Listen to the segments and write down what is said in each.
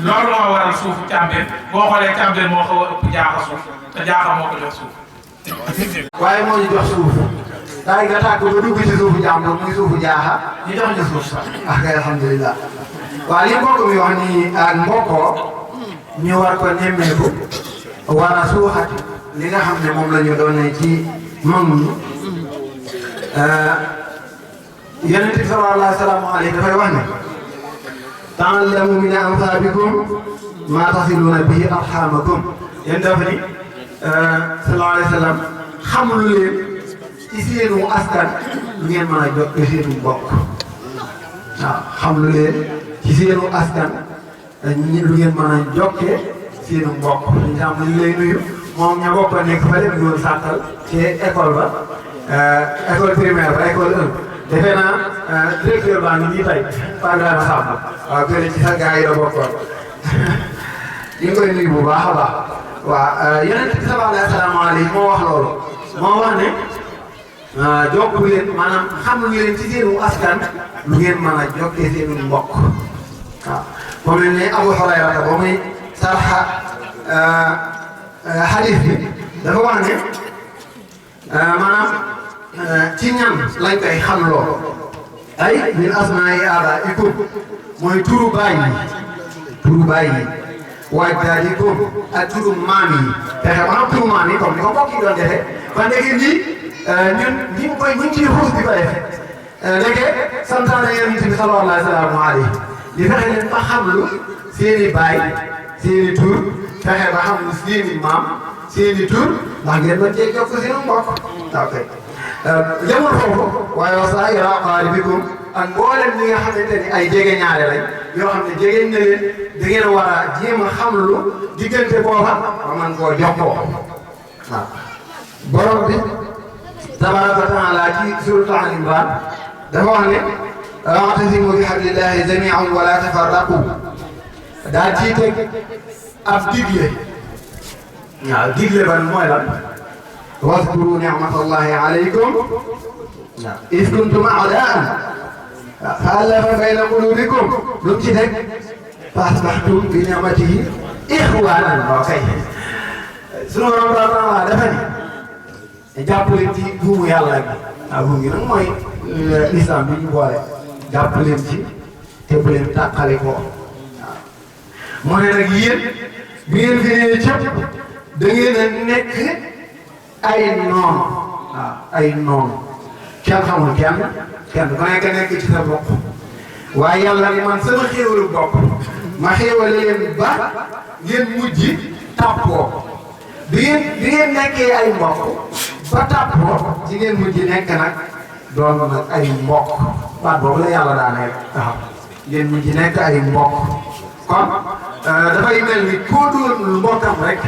loolu moo waral suufu Cambérène boo xoolee Cambérène moo xaw a ëpp Jaaxa suuf te Jaaxa moo ko jox suuf. waaye moo ñu jox suuf daay nga tàgg ba dugg ci suufu jàmbur muy suufu Jaaxa ñu jox ñu suuf sax ah kay alhamdulilah. waaw li mbokk mi wax nii ak mbokkoo ñu war ko nemmeeku war a suuxat li nga xam ne moom la ñu doon ci mag ñi Yonent bi sallallahu alayhi dafay wax ne ta'allamu min ansaabikum maa tasiluuna bihi arhamakum yéen dafa ni sallallahu alayhi wa sallam xam lu leen ci seenu askan lu ngeen mën a jot seenu mbokk waaw xam lu leen ci seenu askan lu ngeen mën a jokke seenu mbokk dañu am ñu lay nuyu moom ña bokk nekk fa dem yoon sàttal ci école ba école primaire ba école 1 defe naa directeur baa ngi nii tey Paa Ibrahima Samb waaw kële ci sa gars yi la bokkoon ñu ngi koy nuyu bu baax a baax waaw Yonent bi sallallahu alayhi moo wax loolu moo wax ne jokku leen maanaam xam lu leen ci seenu askan lu ngeen mën a jokkee seenu mbokk waaw moom la ne Abu Hurayra ba muy sarxa hadith bi dafa wax ne maanaam ci ñan lañ koy xam lool ay min asmaa'i aabaa'ikum mooy turu baay yi wajdaadikum ak turu maam yi fexe ba am turu maam yi comme ni ko mbokk yi doon defee ba léegi nii ñun ñu ngi ciy xuus di ko def léegi santaane Yonent bi sallallahu alayhi di fexe leen ba xam lu seeni baay seeni tur fexe ba xam lu seeni maam seeni tur ndax ngeen mën cee jokk seenu mbokk ok yemul foofu waaye wa saa'ira aqaaribikum ak mboolem ñi nga xamante ni ay jege ñaare lañ yoo xam ne jege na leen da ngeen war a jéem a xam lu diggante booba ba man koo jokkoo waaw borom bi tabaraka wa taala ci suuratu Al Imraan dafa wax ne wa'tasimu bi hablillahi jamii'an wa laa tafarraqu daa ciy teg ab digle waaw digle ban mooy lan واذكروا نعمة الله عليكم إذ كنتم أعداء فألف بين قلوبكم لم تدك فأصبحتم بنعمته إخوانا وكي سنو رمضان دفني jàpp leen ci buumu yàlla bi ah buum gi nag mooy islam bi ñu boole jàpp leen ci te bu leen tàqale ko waaw mu ne nag yéen bi ngeen fi nee cëpp da ngeen a nekk ay noonu waaw ay noonu kenn xamul kenn ku nekk ci sa bopp waaye yàlla ni man sama xéewalu bopp ma xéewale leen ba ngeen mujj tàppoo bi ngeen nekkee ay mbokk ba tàppoo ci ngeen mujj nekk nag doon nag ay mbokk baat boobu la yàlla daa nekk waaw ngeen mujj nekk ay mbokk kon dafay mel ni koo doon mbokkam rek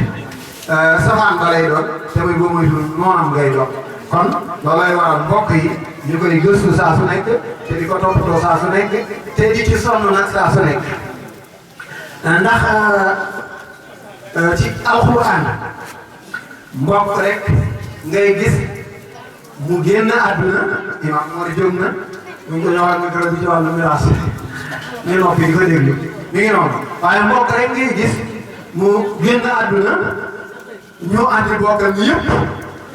safaan ba lay doon te muy boo muy noonam ngay doon kon loolay waral mbokk yi ñu koy gëstu saa su nekk te di ko toppatoo saa su nekk te di ci sonn nag saa su nekk ndax ci alxuraan mbokk rek ngay gis mu génn àdduna imam moo di jóg na mu ngi ko ñëwaat micro bi ci wàllu miraas ñu noppi di ko déglu mi ngi noonu waaye mbokk rek ngay gis mu génn àdduna ñoo àndi bokkam yëpp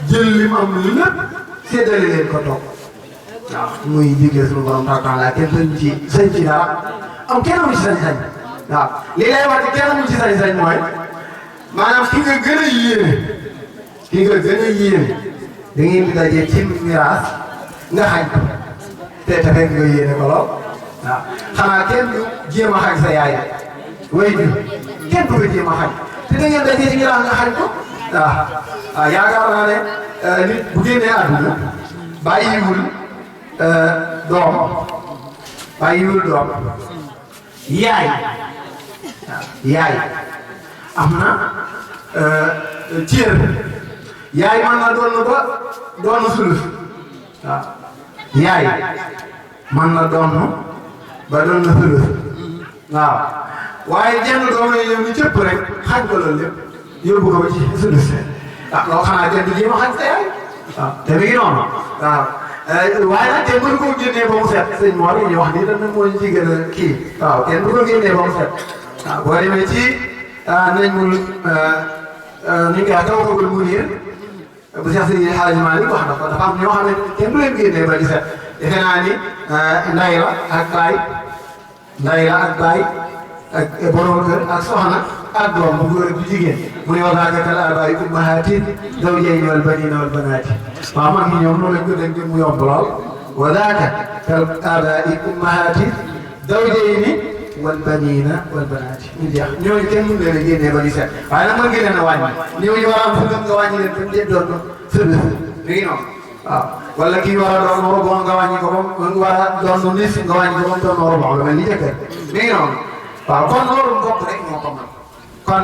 jël li mu am lépp séddale leen ko toog waaw muy digle suñu borom taw la kenn sañ ci dara am kenn amu ci sañ-sañ waaw li lay wax kenn amu ci sañ-sañ mooy maanaam ki nga gën a yéene da ngeen di daje ci miraas nga xañ ko te fekk nga yéene ko lool waaw xanaa kenn du jéem a xañ sa yaay way ju kenn du ko jéem a xañ te da ngeen daje ci miraas nga xañ ko waaw yaakaar naa ne nit bu génnee àdduna bàyyiwul doom yaay am na cër yaay man na doon ba doon sulus waaw yaay man na doon ba doon sulus waaw waaye jenn doom lay ñëw ni cëpp rek xañ ko loolu lépp yóbbu ko ba ci sulus loolu xanaa kenn du jéem a xañ sa yaay waaw te mi ngi noonu waaw waaye nag kenn mënu ko génnee ba mu set sëñ Mor yi ñu wax nii dañ moo ñu ci gën a kii waaw kenn du ko génnee ba mu set waaw boo demee ci nañ mu ni ñu koy wax Tawfaqul Munir bu Cheikh Seydi Hadji Malick wax na ko dafa am ñoo xam ne kenn du leen génnee ba di set defe naa ni nday la ak baay ak borom kër ak soxna ak doom bu góor ak bu jigéen mu ne wa zaaka kal aabaai ummahaatin zawjayni wal baniina wal banaati waaw mag ñi ñoom loolu lañ ko dégg mu yomb lool wa zaaka kal aabaai ummahaatin zawjayni wal baniina wal banaati ñu jeex ñooñu kenn mënu leen a génnee ba di set waaye nag mën ngeen leen a wàññi ñooñu war a am fëgëm nga wàññi leen ba ñu doon sëbës mi ngi noonu waaw wala kii war a doon robon nga wàññi ko ba mu war a doon nis nga wàññi ko ba mu doon robon lu mel ni jëkkër mi ngi noonu waaw kon loolu mbokk rek moo ko mën kon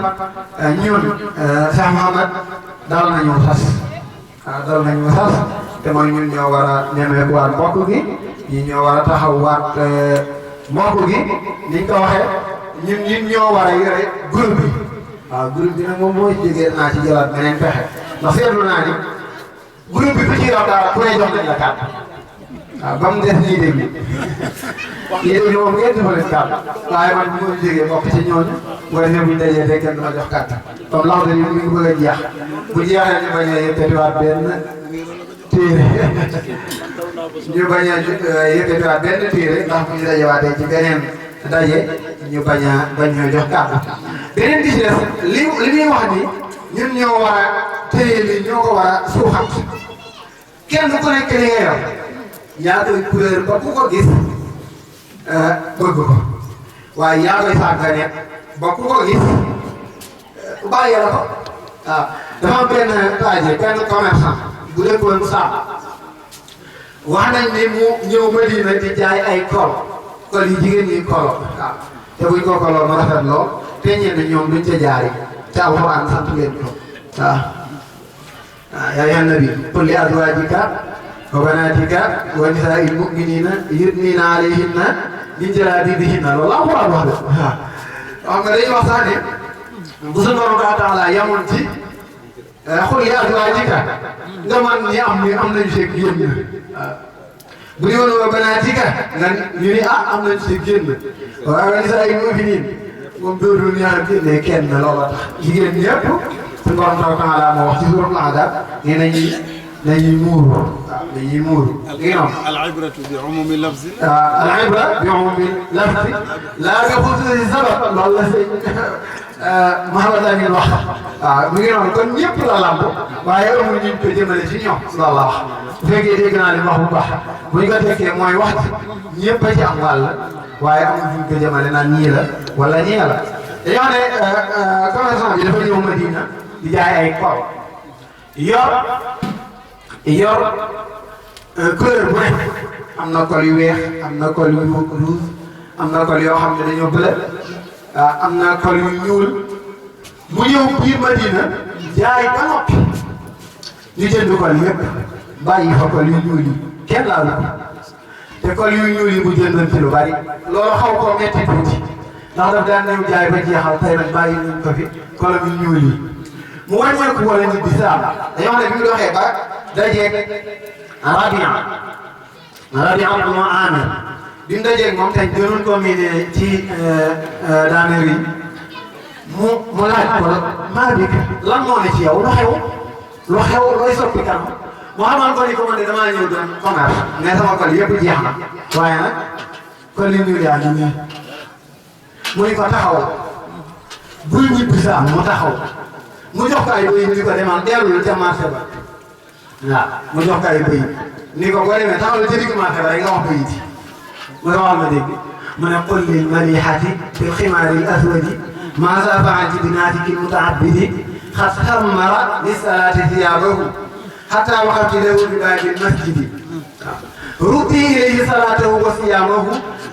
ñun Cheikh Mouhamed dal nañu sas waaw dal nañu sas te mooy ñun ñoo war a ñemeekuwaat mbokk gi ñi ñoo war a taxawwaat mbokk gi niñ ko waxee ñun ñoo war a yore groupe bi waaw groupe bi nag moom moo ci jógee naa ci jëlaat beneen pexe ndax seetlu naa ni groupe bi ku ci yor dara ku ne jox nañ la kàddu waaw ba mu des ñii déglu ñii déglu moom ngeen defal leen kàddu waaye man bu ma jógee bokk ci ñooñu boo defee buñ dajee fekk kenn du ma jox kàddu comme law de mi ngi bëgg a jeex bu jeexee ñu bañ a yëkkatiwaat benn téere ñu bañ a yëkkatiwaat benn téere ndax bu ñu dajewaatee ci beneen daje ñu bañ ñoo jox kàddu beneen bi ci des li muy wax ni ñun ñoo war a téye li ñoo ko war a suuxat kenn ku nekk li nga yor yaa koy couleur ba ku ko gis bëgg ko waaye yaa koy sàggane ba ku ko gis bàyyi la ko waaw dafa am benn taaje benn commerçant bu dëkkoon Saam wax nañ ni mu ñëw Madina di jaay ay kol yi jigéen ñi kolo waaw te buñ ko koloo mu rafet lool te ñenn ñoom duñ ca jaari te alxuraan sant leen ko waaw yaa ayyuhan nabi qul li azwaajika wa banaatika wa nisaa'il mu'miniina yudniina alayhinna min jalaabiibihinna loolu alxuraan wax de waaw xam nga dañuy wax sax ne bu suñu borom taala yamoon ci qul li azwaajika nga man ñi am nañu seeg génn waaw bu ñu woon wa banaatika nga ñu ni am nañu seeg génn waaye wa nisaa'il mu'miniin moom dootul ñaar génne kenn loola tax jigéen ñëpp suñu borom taala moo wax ci suuratul Ahzaab ne nañuy muuru waaw nañuy muuru. al-ibratu bi umumi lafzi. al-ibra bi umumi lafzi laa nga xusuusi sabab loolu la sëñ Mouhamed Amine wax waaw mi ngi noonu kon ñëpp la lamb waaye amul ñu ko jëmale ci ñoom loolu la wax bu fekkee dégg naa li wax bu baax bu ñu ko tekkee mooy wax ci ñëpp a ci am wàll waaye amul ñu ko jëmale naan ñii la wala ñii la dañoo ne commerçant bi dafa ñëw Madina di jaay ay kol yor couleur bu nekk am na col yu weex am na col yu rouge am na col yoo xam ne dañoo bleu am na col yu ñuul mu ñëw biir Madina jaay ba noppi ñu jënd col yëpp bàyyi fa col yu ñuul yi kenn laalu ko te col yu ñuul yi mu jëndoon ci lu bari loolu xaw koo metti tuuti ndax daf daan ñëw jaay ba jeexal tey nag bàyyi nañ ko fi col yu ñuul yi mu wàññeeku wala ñu bisaam dañoo xam ne bi mu doxee ba dajeeg Rabia bu ma Amir bi mu dajeeg moom tey gënoon ko miine ci daaneer yi mu laaj ko maa bi lan moo ne ci yow lu xew looy soppi kanam mu xamal ko ni ko man de damaa ñëw doon commerce mais sama col yëpp jeex na waaye nag col yi ñuul yaa ngi nii mu ni ko taxawal buy ñibbi saam mu taxaw mu jox ko ay bëy ni ko demal dellu ca marché ba waaw mu jox ko ay bëy ni ko boo demee taxawal ca digg marché ba rek nga wax bëy ji mu ne waxal ma dégg mu ne qul lil malihati bil ximaari l aswadi maa safaati bi naatiki mutaabidi xat xammara li salaati thiyaabahu xataa waxati lahu bi baabil masjidi ruddi ilayhi salaatahu wa siyaamahu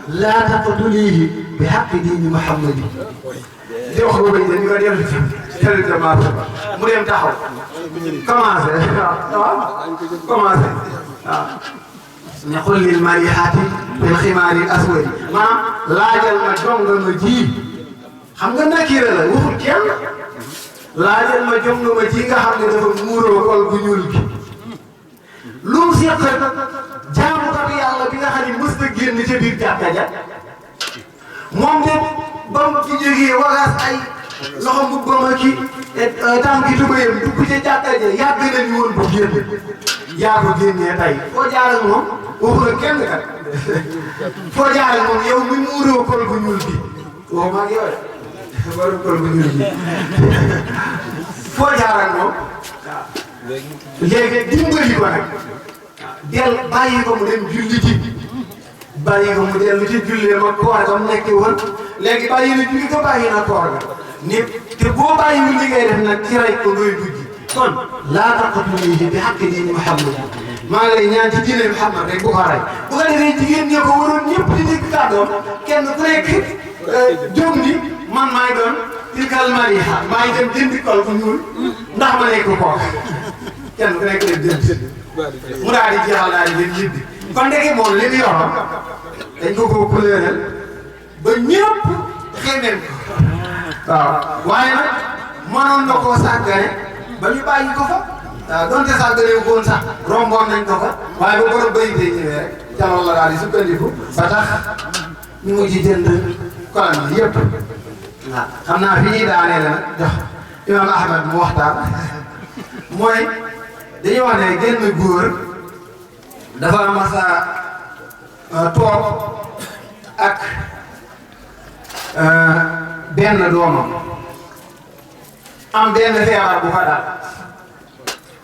laa taqtulihi bi haqqi diini muhammadi di wax ba bëy de ni ko dellu ca marché ba mu dem taxaw commencé waaw commencé waaw ne qul lil malihati bil ximaari l aswadi maanaam laajal ma jonga ma ji xam nga nakira la waxul kenn laajal ma jonga ma ji nga xam ne dafa muuroo kol bu ñuul gi lu mu seq jaamukatu yàlla bi nga xam ne mës na génn ca biir jàkka ja moom de ba mu ci jógee wagaas ay loxo mu bëma ki tànk ki tubayam dugg ca jàkka ja yàgg nañu woon bu génn yaa ko génnee tey foo jaar ak moom waxu la kenn kat foo jaar ak moom yow mi muuroo kol bu ñuul bi waxu maa ngi yow de waru kol bu ñuul bi foo jaar ak moom waaw léegi dimbali ko nag del bàyyi ko mu dem julli ci bàyyi ko mu dellu ci jullee ma koor ga mu nekkee woon léegi bàyyi na julli ko bàyyi na koor ga ni te boo bàyyiwul li ngay def nag ci rey ko ngay dugg kon laa taqtuluuhu bi haqqi diini Muhammad maa ngi lay ñaan ci diine Muhammad rek bu ko rey bu ko defee jigéen ñi ko waroon ñëpp di dégg kàddoom kenn ku nekk jóg ni man maay doon tilkal mariha maa ngi dem jëndi kol bu ñuul ndax ma nekk kooku kenn ku nekk dem jënd mu daal di jeexal daal di dem yibbi kon ndeke moom li mu yoroon dañ ko ko couleural ba ñëpp xemeen ko waaw waaye nag mënoon na koo sàggane ba ñu bàyyi ko fa waaw donte sàggane wu ko woon sax romboon nañ ko fa waaye ba borom bayitee ñëwee rek ca loolu la daal di sukkandiku ba tax ñu mujj jënd kolam yi yëpp waaw xam naa fi ñuy daanee la nag jox imam Ahmad mu waxtaan mooy dañuy wax ne genn góor dafa masa toog ak benn doomam am benn feebar bu ko daal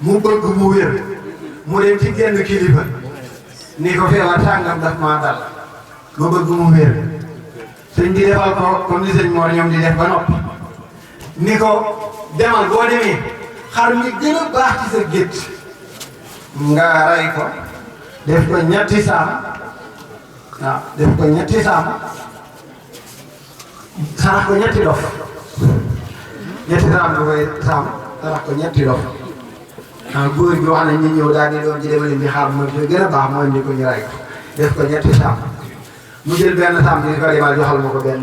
mu bëgg mu wér mu dem ci genn kilifa ni ko feebar sàngam daf maa dal ma bëgg mu wér sëñ bi defal ko comme ni sëñ Mor ñoom di def ba noppi ni ko demal boo demee xar mi gën a baax ci sa gétt nga rey ko def ko ñetti saam waaw def ko ñetti saam sarax ko ñetti dof ñetti saam nga koy saam sarax ko ñetti dof waaw góor gi wax nañ ñu ñëw daal di doon ci demale bi xaar mooy fi gën a baax mooy ni ko ñu rey ko def ko ñetti saam mu jël benn saam bi ko demal joxal ma ko benn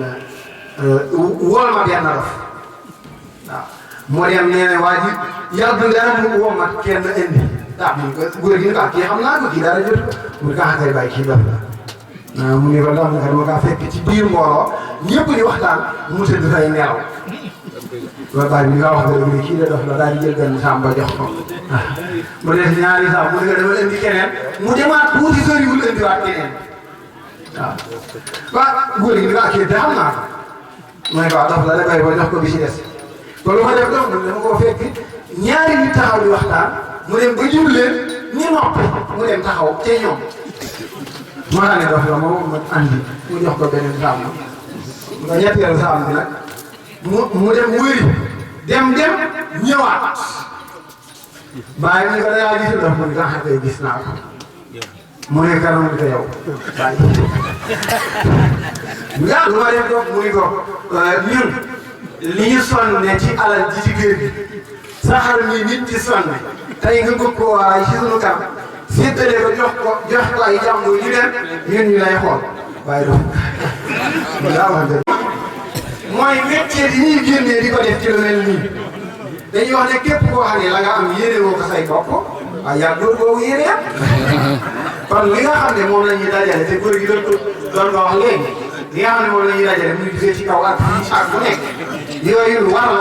wol ma benn dof waaw moo dem nee na waa ji yàggul dara mu womat kenn indi ah mu ko góor gi ni ko kii xam naa ko kii dara jot ko mu ko xasee bàyyi kii dof la mu ni ko ndax dama kaa fekk ci biir mbooloo ñëpp di waxtaan mu tëdd fay nelaw loolu bàyyi bi nga wax dëgg ni kii la dof la daal di jël benn saam ba jox ko mu def ñaari saam mu ne ko dama indi keneen mu demaat tuuti soriwul indiwaat keneen waaw góor gi ni ko kii te xam naa ko mu ne ko dof la da bay ba jox ko bi ci des kon lu ma def dof nag dama koo fekk ñaari nit taxaw di waxtaan mu dem ba jub leen ñu noppi mu dem taxaw ca ñoom moo tax ne dof la moom ma andi mu jox ko beneen saam nga ñetteelu saam bi nag mu dem wëri dem ñëwaat bàyyi mu ne ko da ngaa gis dof mu ne ko xamee gis naa ko mu ne kanam ko yow bàyyi nga lu ma def dof mu ne ko ñun li ñu sonne ci alal ji ci kër gi saxar mi nit ci sonne tey nga bëgg koo waay ci sunu kam séddale ko jox ko ay jàmbur ñu dem ñun ñu lay xool waaye dof daa wax dëgg mooy métier yi ñuy génnee di ko def ci lu mel nii dañuy wax ne képp koo xam ne la nga am yéene woo ko say bopp waaye yaa góor boobu yéene am kon li nga xam ne moom la ñuy dajale te góor gi doon ko wax léegi li nga xam ne moom la ñuy dajale muy gisee ci kaw ak fii ak bu nekk yooyu lu war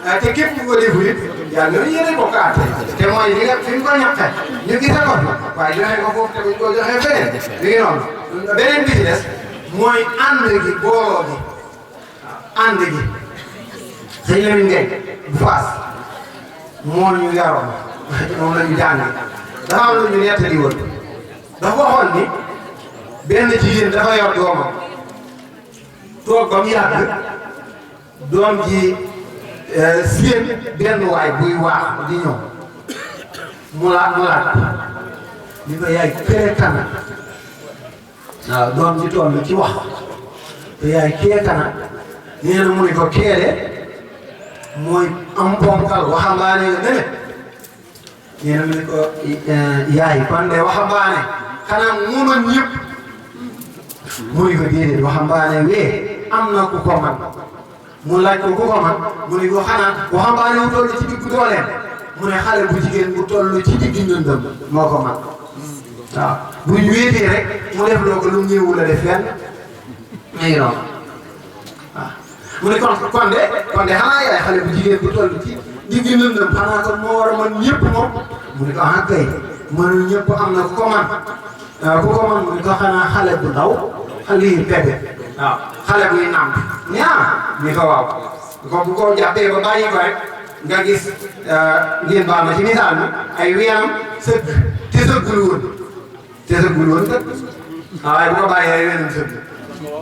la te képp ku ko deful it yaa ngi yéene bokkaat te mooy li nga fi mu ko ñàkkee ñu gis ko waaye joxe ko foofu te buñ ko joxee feneen li ngi noonu beneen bi ci des mooy ànd gi booloo gi ànd gi sëñ Lamine Gueye bu Faas moo ñu yaroon moom la ñu jàng dafa am lu ñu nettali woon dafa waxoon ni benn jigéen dafa yor doomam toog ba mu yàgg doom ji seen benn waay buy waax di ñëw mu laat ni ko yaay kee kana waaw doom ji toll ci wax te yaay kee kana nee na mu ne ko keede mooy am ponkal waxambaane nga ne nee na mu ne ko yaay kon de waxambaane xanaa mu mën ñëpp mu ne ko déedéet waxambaane wee am na ku ko man mu laaj ko ku ko man mu ne ko xanaa waxambaane wu toll ci diggu dooleem mu ne xale bu jigéen bu toll ci diggu ndëndëm moo ko man waaw bu ñu wéetee rek mu def loo ko lu mu ñëwul a def fenn ay noonu waaw mu ne kon de xanaa yaay xale bu jigéen bu toll ci digg lëndëm xanaa kon moo war a mën ñëpp moom mu ne ko ah kay mënul ñëpp am na ku ko man ku ko man mu ne ko xanaa xale bu ndaw xale yi bébé waaw xale buy nàmp ni ko waaw ko bu ko jàppee ba bàyyi ko rek nga gis ngeen baal ma ci misaal bi ay weenam sëgg te sëggul woon kat waaye bu ko bàyyee ay weenam sëgg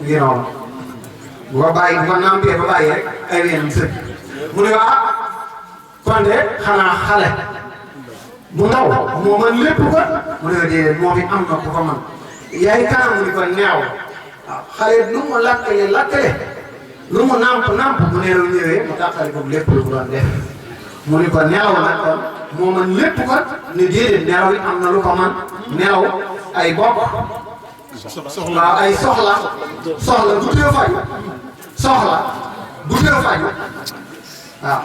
ngi noonu bu ko nàmpee ba bàyyi rek ay weenam sëgg mu ne kon de xanaa xale bu ndaw moo mën lépp ko mu ne déedéet moo fi am na ku ko man yaay kanam mu ni ko neew waaw xale lu mu lakkale lu mu nàmp bu neew ñëwee mu tàqali ko lépp lu mu doon def mu ni ko nelaw nag kon moo mën lépp ko ne déedéet nelaw it am na lu ko man nelaw ay bokk waaw ay soxla bu tee faju soxla bu tee faju waaw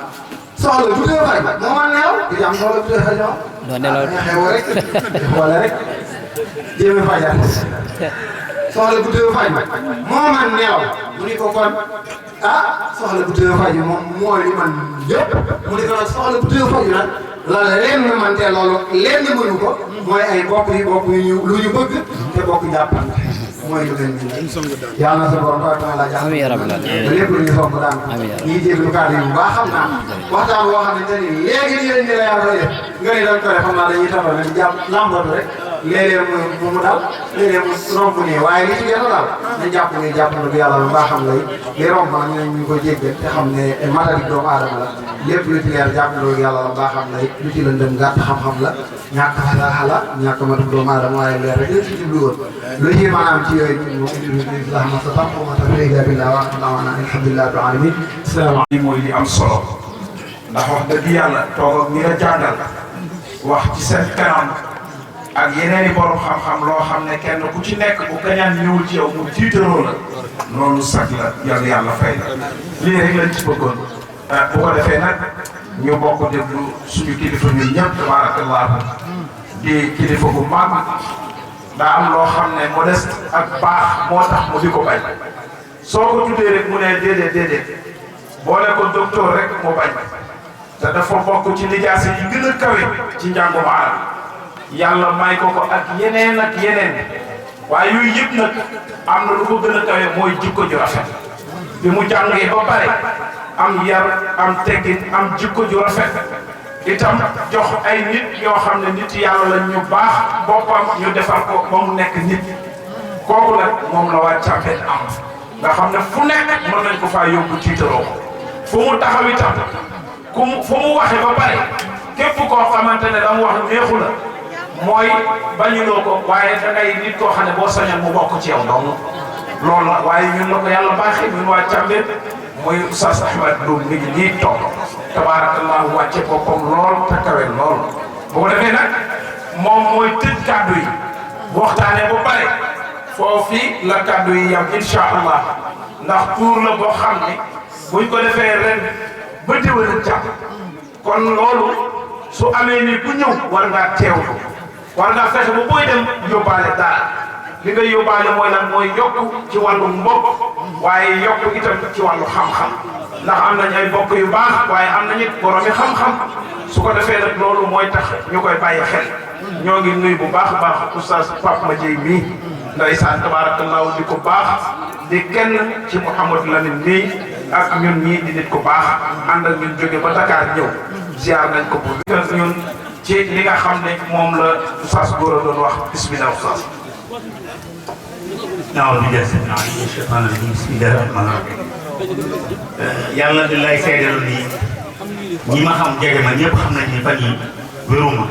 soxla bu tee faju moo man nelaw di am soxla bu tee faju doo nelaw xew rek xoole rek jéem a fajal soxla bu tee faju moo man nelaw mu ni ko kon soxla bu tee faju moom mooy li man lépp mu ni ko nag soxla bu tee faju nag loolu leen na man te loolu leen ni mënu ko mooy ay bokk yu lu ñu bëgg te bokk jàppante mooy lu leen di yàlla na sa borom taala jàpp lépp lu ñu soog daan ñii jéglu kàddu yi bu baax xam naa waxtaan boo xamante ni léegi nii lañ ne la yaa koy def nga ne dañ ko def xam naa dañuy tabal nag jàpp lambatu rek léeg-léeg mu dal léeg-léeg mu romb nii waaye li ci gën a daal nañ jàpp ne jàpp na bu yàlla lu baax xam lay li romb nag ñu ko jéggal te xam ne matari doomu aadama la lépp lu ci leer jàpp na lu yàlla lu baax xam lay lu ci lëndëm gàtt xam-xam la ñàkk fasaxa la ñàkk matu doomu aadama waaye leer rek ci jublu woon lu ci maanaam ci yooyu moom indilah ma sa tam ma tax léegi billah wa daawana alhamdulilah rabbil alamin salaamaaleykum mooy li am solo ndax wax dëgg yàlla toog ak ñi la jàngal wax ci seen kanam ak yeneen i borom xam-xam loo xam ne kenn ku ci nekk bu gañaan ñëwul ci yow mu tiitaroo la loolu sax la yàlla fay la lii rek lañ ci bëggoon bu ko defee nag ñu bokk déglu suñu kilifa ñun ñëpp tabarakallahu di kilifa bu mag daa am loo xam ne modeste ak baax moo tax mu di ko bañ soo ko tuddee rek mu ne déedéet boole ko docteur rek mu bañ te dafa bokk ci lijaase yi gën a kawe ci njàngum arab yàlla may ko ak yeneen waaye yooyu yëpp nag am na lu ko gën a kawe mooy jikko ju rafet bi mu jàngee ba pare am yar am teggin am jikko ju rafet itam jox ay nit yoo xam ne nit yàlla la ñu baax boppam ñu defar ko ba mu nekk nit kooku nag moom la waa Càmbeen am nga xam ne fu nekk mën nañ ko faa yóbbu tiitaroo fu mu taxaw itam fu mu waxee ba pare képp koo xamante ne dama wax neexu la mooy bañuloo ko waaye dangay nit koo xam ne boo sañoon mu bokk ci yow donc loolu la waaye ñun la ko yàlla baaxee ñun waa Càmbeen mooy Oustaz Ahmed Loum mi ngi nii toog tabaarakallahu wàcce boppam lool te kawe lool bu ko defee nag moom mooy tëj kàddu yi bu waxtaanee ba pare foofii la kàddu yi yam incha allah ndax tuur la boo xam ne buñ ko defee ren ba déwén jàpp kon loolu su amee ni bu ñëw war ngaa teewlu war ngaa fexe ba booy dem yóbbaale dara li nga yóbbaale mooy lan mooy yokk ci wàllu mbokk waaye yokk itam ci wàllu xam-xam ndax am nañ ay mbokk yu baax waaye am nañu boromi xam-xam su ko defee nag loolu mooy tax ñu koy bàyyi xel ñoo ngi nuyu bu baax a baax oustaz Pape Madieye mii ndeysaan tabarakallahu di ko baax di kenn ci Mouhamadou Lamine mii ak ñun ñii di nit ku baax ànd ak ñun jóge ba Dakar ñëw ziar nañ ko bu ñun ci li nga xam ne moom la oustaz Gora doon wax bismillah oustaz naaw bi des naa cheytaan bi bismillah rahmaan rahim yàlla di lay seedal nii ñi ma xam jege ma ñëpp xam nañ ni fan yi wéruma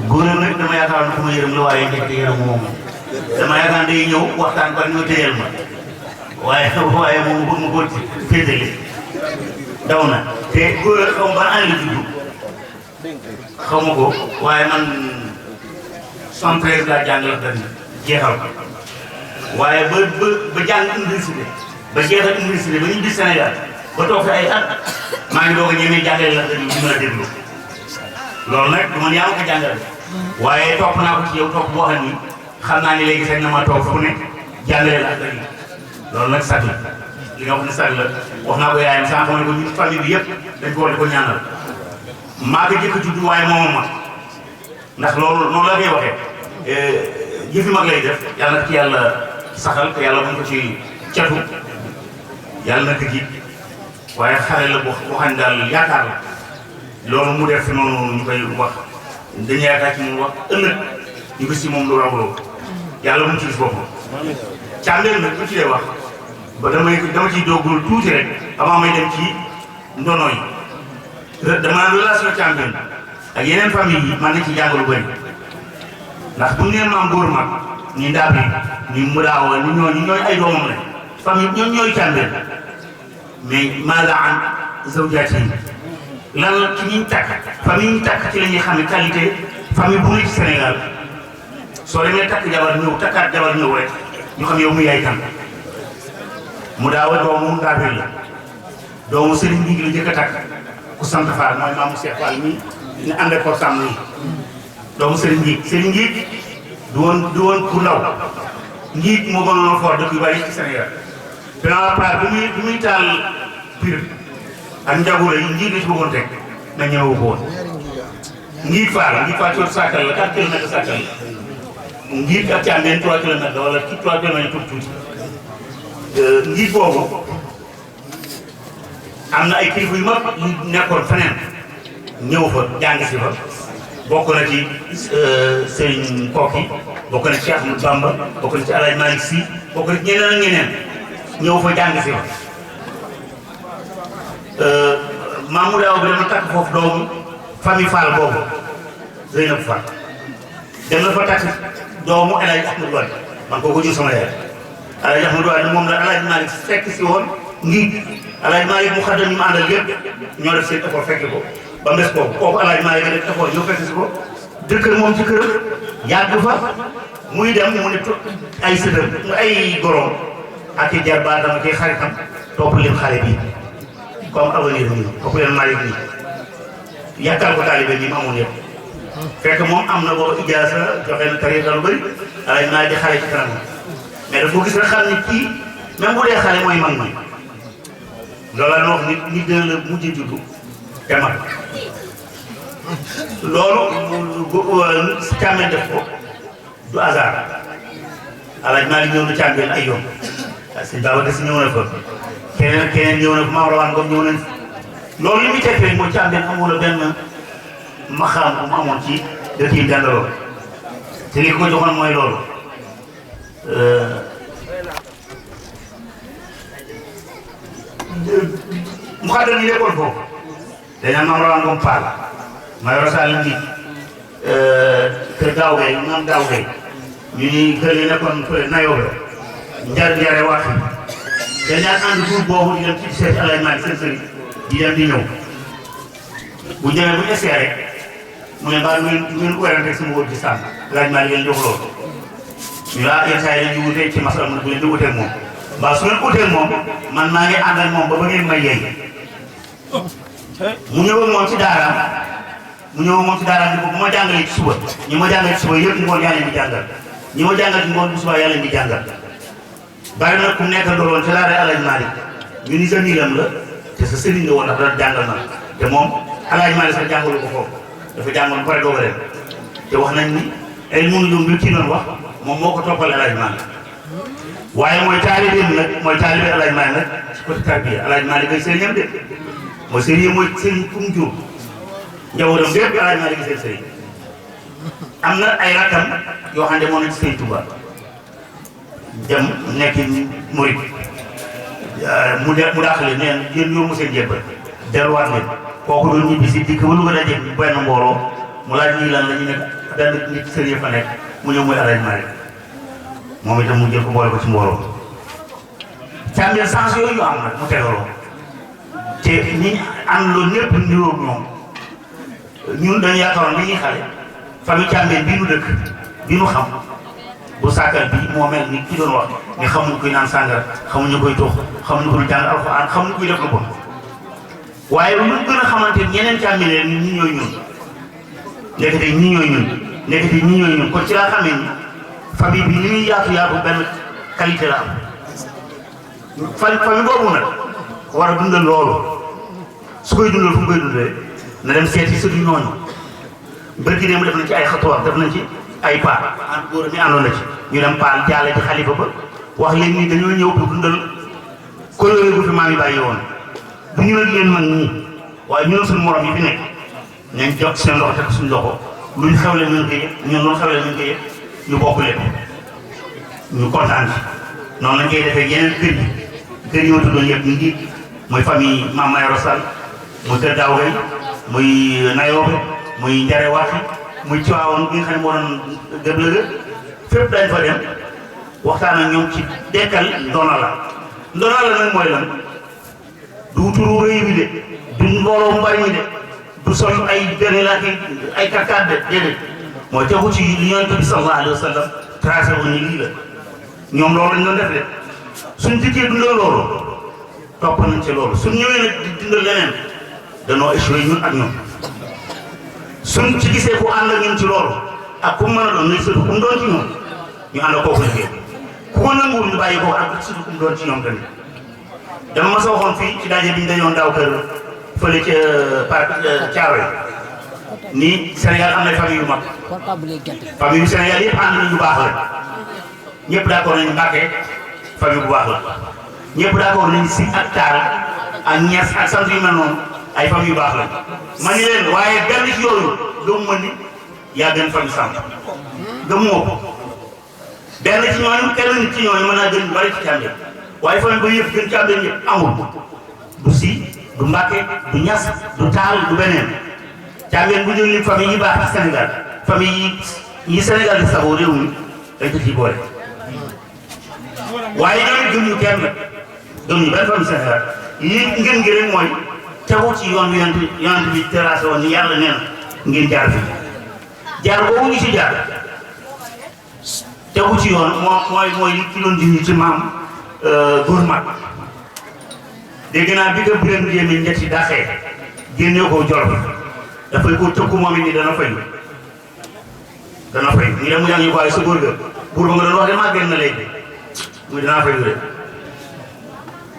Gora nag dama yaakaar ne ku ma yërëm la waaye njëkk yërëm moom dama yaakaar day ñëw waxtaan ba ñu téyel ma waaye moom bëgg ma ko féetale daw na te Gora xaw ma ban année la judd xaw ma ko waaye man 73 laa jàngal ak jeexal ko waaye ba jàng université ba jeexal université ba ñu gis Sénégal ba toog fi ay at maa ngi doog a ñemee jàngale la di mën a déglu loolu nag du man yaa ma ko jàngale waaye topp naa ko ci yow topp boo xam ni xam naa ni léegi sax na ma toog fu ne jàngale la ak loolu nag sag la li nga wax ne sag la wax naa ko yaayam sànq ma ne ko ñun famille bi yëpp dañ ko war di ko ñaanal maa ko jëkk judd waaye moomam ma ndax loolu noonu la koy waxee yëfi mag lay def yàlla na ci yàlla saxal te yàlla buñ ko ci catu yàlla na ko ji waaye xale la boo xam ne daal yaakaar la loolu mu def fi noonu ñu koy wax dañu yaakaar ci moom wax ëllëg ñu gis ci moom lu raw loolu yàlla bu mu ci gis boppam càndeel nag bu ci dee wax ba dama ciy doogul tuuti rek avant may dem ci ndono yi dama relation càndeel ak yeneen famille yi man nañ ci jàng lu bëri ndax bu ñu nee maam góor mag ñi ndaab yi ñu mudaawa ñu ñooy ay doomam la famille ñoom ñooy càndeel mais maala an zawjaati yi lan ci ñiñ takk famille ñu takk ci la ñuy xam ne qualité famille bu ne ci Sénégal soo demee takk jabar ñëw takkaat jabar ñëw rek ñu xam yow mu yaay kan mu daawa doomu ndaabel la doomu Serigne Ngingue la njëkk a takk ku sant Fall mooy maamu Cheikh Fall mi ñu ànd ak sàmm nii doomu Serigne Ngingue du woon ku ndaw Ngingue moo gënoon a fort dëkk yu bari ci Sénégal Grand Part bi muy taal Pire ak njagula yi Ngingue la ci bëggoon teg na ñëwu ko woon Ngingue Fall ci Sakal la 4 kilomètres Sakal la Ngingue ak Thiamène 3 kilomètres la wala 3 kilomètres tuuti Ngingue boobu am na ay kilifa yu mag yu nekkoon feneen ñëw fa jàng si fa bokk na ci Serigne Koki bokk na ci Cheikh Ahmadou Bamba bokk na ci El Hadj Malick Sy bokk na ci ñeneen ak ñeneen ñëw fa jàng si fa Mamou Daaw bi dama takk foofu doomu famille Fall boobu Zeynab Fall dem na fa takk doomu El Hadj Ahmadou Wade man kooku jur sama yaay El Hadj Ahmadou Wade moom la El Hadj Malick fekk si woon Ngingue El Hadj Malick mu xaddam ñu mu àndal yëpp ñoo def seen effort fekk ko ba mbes boobu kooku El Hadj Malick def effort ñoo fekk si ko dëkk moom ci kër yàgg fa muy dem mu ne ay sëtam ay gorom ak i jarbaatam ak i xaritam topp leen xale bi comme avenir nii topp leen Malick nii yàkkal ko taalibe bi mu amoon yëpp fekk moom am na boobu ijaasa joxe na tariqa lu bëri El Hadj Malick di xale ci kanam mais dafa gis rek xam ni kii même bu dee xale mooy mag mi loolu la wax nit dina la mujj juddu te mag loolu si càmmeen def ko du hasard El Hadj Malick ñëw na càmmeen ay yoon sëñ Babacar Si ñëw na fa keneen ñëw na fa Maam Rawaan Ngom ñëw nañ loolu li muy teg rek mooy càmmeen amul benn maxaam bu mu amoon ci dëkk yi gàndaloo te li ko joxoon mooy loolu mu xaddam yi nekkoon foofu dañ naan Maam Rawaan Ngom Paal Mayoro Sall ngi kër Daaw Gay maam Daaw Gay ñu ni kër yi nekkoon fële Nayoobe njare wax dañ daan ànd tur boobu di dem ci seet El Hadj Malick seen sëriñ di dem di ñëw bu ñëwee bu ñu essayé rek mu ne mbaa ngeen ko werante sama wóor ci sàmm El Hadj Malick ngeen jox loolu ñu laa yenn saa yi dañuy wutee ci masala mu ne bu leen di wuteeg moom mbaa su ngeen wuteeg moom man maa ngi ànd ak moom ba ngeen may yeey mu ñëw ak moom ci daaraam ni ko bu ma jàngalee ci suba ñi ma jàngalee ci suba yëpp ngoon yaa leen di jàngal ñi ma jàngal ci ngoon bu suba yaa leen di jàngal bari na ku nekk ndoloon ci daara El Hadj Malick ñu ni sa niilam la te sa sëriñ la woon ndax dara jàngal na te moom El Hadj Malick sax jàngalu ko foofu dafa jàngoon pare doog a dem te wax nañ ni ay mënu ñoom bi ci doon wax moom moo ko toppal El Hadj Malick waaye mooy taalibeem nag mooy taalibe El Hadj Malick nag ci côté tarbiya El Hadj Malick ay sëriñam de mooy sëriñ mooy sëriñ fu mu jur njabootam bépp El Hadj Malick seen sëriñ am na ay rakkam yoo xam ne moo nañ ci Sëriñ Tuubaa dem nekk murid mu daaxale neen yéen yóbbu seen jébbal delluwaat leen kooku doon ñibbi si dikk ba Louga daje benn mbooloo mu laaj ñii lan la ñu nekk benn nit sëriñ fa nekk mu ñëw muy El Hadj Malick moom itam mu jël ko boole ko ci mbooloo càmmeen sens yooyu ñu am nag mu tegaloo te ñi am loolu ñëpp niroog ñoom ñun dañu yaakaaroon bi ñuy xale famille càmmeen bi nu dëkk bi nu xam bu Sakal bi moo mel ni ki doon wax ni xamuñu koy naan sàngara xamuñu koy tox xamuñu koy jàng alxuraan xamuñu koy def lu bon waaye lu gën a xamante ñeneen càmmeen ñi ñooy ñun nekkati ñi ñooy ñun kon ci laa xamee ni famille bi li muy yaatu benn qualité la am famille boobu nag war a dundal loolu su koy dundal fu mu koy dundalee na dem seeti sëtu ñooñu bërki dem def nañ ci ay xatuwaar def nañ ci ay paal an góor mi àndoon na ci ñu dem paal jaale ci xalifa ba wax leen ni dañoo ñëw pour dundal kóllëre gu fi maam yi bàyyi woon bu ñu nag leen mag ñii waaye ñu ne suñu morom yi fi nekk nañ jox seen loxo teg suñu loxo luñ xewle nañ ko yëg ñun loolu xewle nañ ko yëg ñu bokk lépp ñu kontaan ci noonu lañ koy defee yeneen kër yi ma tuddoon yëpp ñu ngi muy famille Mame Mayoro Sall muy kër Daaw Gay muy Nayoobe muy Njare Waxi muy Tiwaawoon bi nga xam ne moo doon gëblëga fépp dañ fa dem waxtaan ak ñoom ci dekkal ndono la nag mooy lan du turu rëy bi de du mbooloo mu bari mi de du sol ay benn la ay kakkaat de déedéet mooy tegu ci li Yonent bi sallallahu alayhi wa sallam tracé woon ni lii la ñoom loolu lañ doon def de suñ dikkee dundal loolu topp nañ ci loolu suñ ñëwee nag di dundal leneen danoo échoué ñun ak ñoom suñ ci gisee ku ànd ak ñun ci loolu ak ku mën a doon ne surtout ku mu doon ci ñoom ñu ànd ak kooku liggéey ku ko nanguwul ñu bàyyi ko ak surtout ku mu doon ci ñoom tamit dama ma sa waxoon fii ci daje bi ñu dañoon daaw kër fële ca parc Thiaroye ni Sénégal am na famille yu mag famille yu Sénégal yëpp ànd nañu bu baax la ñëpp d'accord nañu Mbàkke famille bu baax la ñëpp d'accord nañu si ak taal ak ñees ak sant yu mel noonu ay famille yu baax la ma ni leen waaye benn ci yooyu gëmu ma ni yaa gën famille sant gëmoo ko benn ci ñooñu kenn nit ci ñooñu mën naa gën bari ci Càmbeen waaye famille ba yëpp gën Càmbeen yëpp amul du si du Mbàkke du ñas du taal du beneen Càmbeen bu jël famille yi baax ci Sénégal famille yi Sénégal di saxoo réew mi dañ ko ciy boole waaye ñooñu gëm ñu kenn gëm ñu benn famille Sénégal lii ngeen ngi rek mooy tegu ci yoon bi yonent bi terrassé woon ni yàlla nee na ngeen jaar fi jaar boobu ñu ci jaar tegu ci yoon mooy li ki doon dindi ci maam góor mag dégg naa bi nga Birame Ndiémé ñetti daxee génne ko Jolof dafay ko tëkku moom it ni dana fay ñu dem mu yaa ngi waaye sa góor ga buur ba nga doon wax de maa génn na léegi muy danaa fay rek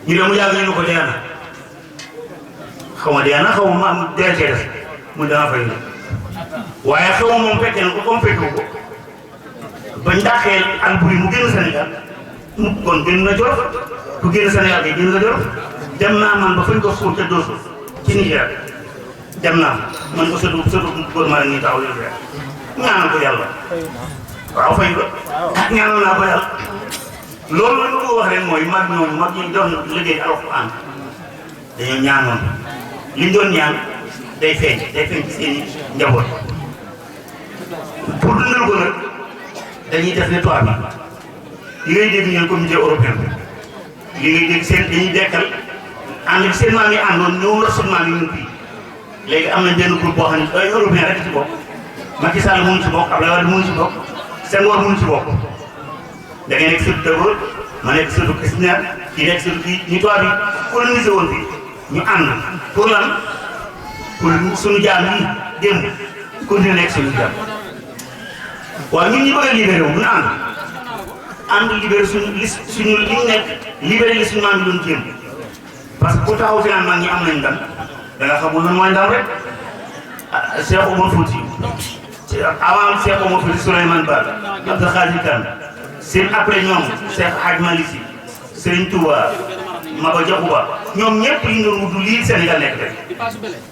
ñu dem mu yàgg ñu ko deena xaw ma deena xaw ma am dee cee def muy danaa fay rek waaye xaw ma moom fekkee na ko comme fekkee ko bañ dàqee Alboury mu génn Sénégal mu kon génn na Jolof ku génn Sénégal kay génn nga Jolof dem naa man ba fañ ko suul te doosu ci Niger dem naa man ko sëtu góor maa ngi taxaw yow ñaanal ko yàlla waaw fay ko ñaanal naa ko yàlla loolu la ñu ko wax rek mooy mag ñooñu mag ñi doon liggéey alxuraan dañoo ñaanoon li ñu doon ñaan day feeñ ci seen i njaboot pour dundal ko nag dañuy def ne toit bi li ngay dégg ñeen communauté européenne li ngay dégg seen dañuy dekkal ànd bi seen maam yi àndoon ñëw la suñu maam yi ñun fii léegi am nañ benn groupe boo xam ne ay européen rek ci bokk Macky Sall mënu ci bokk Abdoulaye Wade mënu ci bokk Senghor mënu ci bokk da ngay nekk surtout de Gaulle ma nekk surtout Kistner kii nekk surtout kii ñu toit bi colonisé woon fii ñu ànd pour lan pour suñu jaam yi démb continuer nekk suñu jaam waaw ñun ñu bëgg a libéré wu ñu ànd libéré suñu li ñu nekk libéré li suñu maam yi doon jéem parce que ku taxaw fi naan mag ñi am nañ ndam da nga xamul lan mooy ndam rek Cheikh Omar Fouti avant Cheikh Omar Fouti Souleymane Ba Abdou Khadir Kane seen après ñoom Cheikh Hadj Malick Sy Serigne Touba Maba Diakhou Ba ñoom ñëpp li ñu doon wut lii Sénégal nekk rek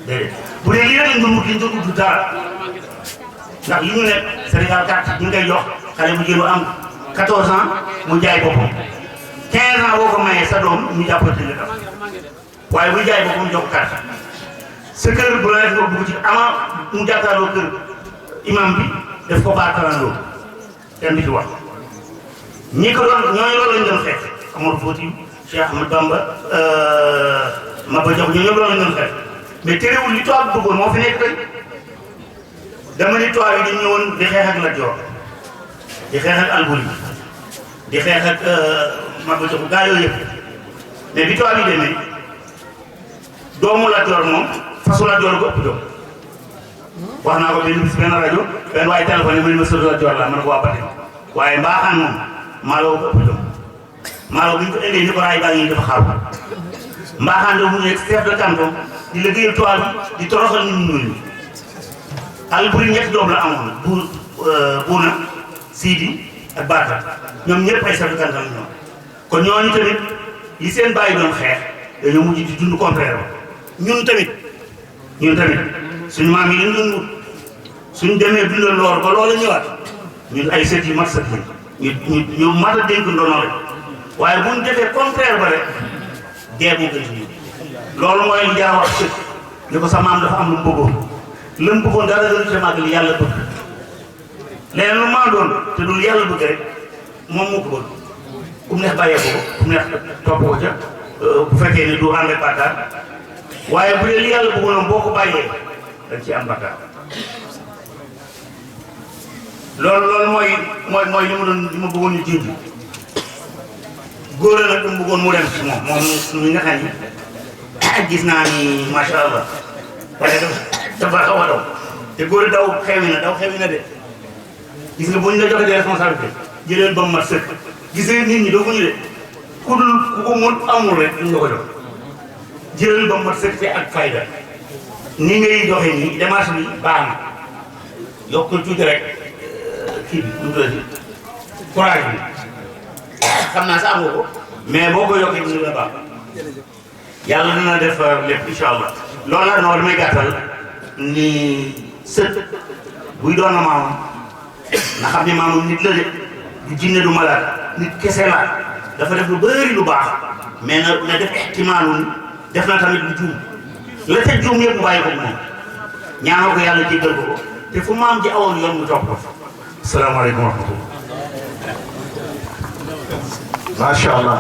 déedéet bu dee lii rek lañ doon wut li ñu doon wut dara ndax li ñu nekk Sénégal carte ñu ngi koy jox xale bu jëlu am 14 ans mu jaay boppam 15 ans boo ko mayee sa doom ñu jàppante nga tam waaye bu jaay boppam jox carte sa kër bu la def nga bugg ci ama mu jàkkaarloo kër imam bi def ko baatalandoo kenn du ci wax ñi ko doon ñooñu loolu lañ doon fekk Amadou Fouti Cheikh Ahmadou Bamba Maba Diakhou ñooñu loolu lañ doon fekk mais terewul li tubaab bëggoon moo fi nekk tey dama ni tubaab yi dañ ñëwoon di xeex ak Lat Joor di xeex ak Alboury di xeex ak Maba Diakhou gaa yooyu yëpp mais bi tubaab yi demee doomu Lat Joor moom fasu Lat Joor ko ëpp doom wax naa ko benn bis benn rajo benn waaye téléphone yi ma sëtu Lat Joor la ma ne ko waa Bati waaye mbaaxaan moom maaloo ko ëpp doom maaloo bu ñu ko indee ni ko raay baa ngi dafa xaru mbaaxaande mu nekk chef de canton di liggéeyal toile bi di toroxal nit ñi ñuul Alboury ñetti doom la amoon Buuna Sidi ak Baata ñoom ñëpp ay chef de canton ñoom kon ñooñu tamit li seen bàyyi doon xeex dañoo mujj di dund contraire ba ñun tamit suñu maam yi lañ doon wut suñ demee dundal loor ba loola ñëwaat ñun ay sët yu mat sët lañ ñu mat a dénk ndono rek waaye buñ defee contraire ba rek dee moo gën ci ñun loolu mooy li jar a wax sët ni ko sa maam dafa am lu mu bëggoon la mu bëggoon dara gënu ci màgg li yàlla bëgg leneen lu maa doon te dul yàlla bëgg rek moom moo ko bëgg ku mu neex bàyyee ko ku mu neex topp ko ca bu fekkee ne du ànd ak bàkkaar waaye bu dee li yàlla bëggoon boo ko bàyyee dañ ci am bàkkaar loolu mooy li ma bëggoon ñu jiw góor nag dama bëggoon mu dem ci moom mi nga xam ni gis naa ni macha allah waaye dafa xaw a daw te góor daw xewi na de gis nga bu ñu la joxee des responsabilités jëleen ba mu mat sëkk gis nga nit ñi doo ko ñu de ku ko mun amul rek duñ la ko jox jëleen ba mu mat sëkk te ak fayda ni ngay doxee nii démarche bi baax na yokkul tuuti rek kii bi mu tuddati courage bi xam naa sa am nga ko mais boo ko yokkee dina la baax yàlla dina def lépp incha allah loolu la noonu damay gàttal ni sët buy doon na maamam na xam ne maamam nit la de du jinne du malade nit kese la dafa def lu bëri lu baax mais na def ihtimaalun def na tamit lu juum la ca juum yëpp mu bàyyi ko moom ñaanoo ko yàlla jéggal ko te fu maam ji awoon yoon mu topp ko asalaamaaleykum wa rahmatullah macha allah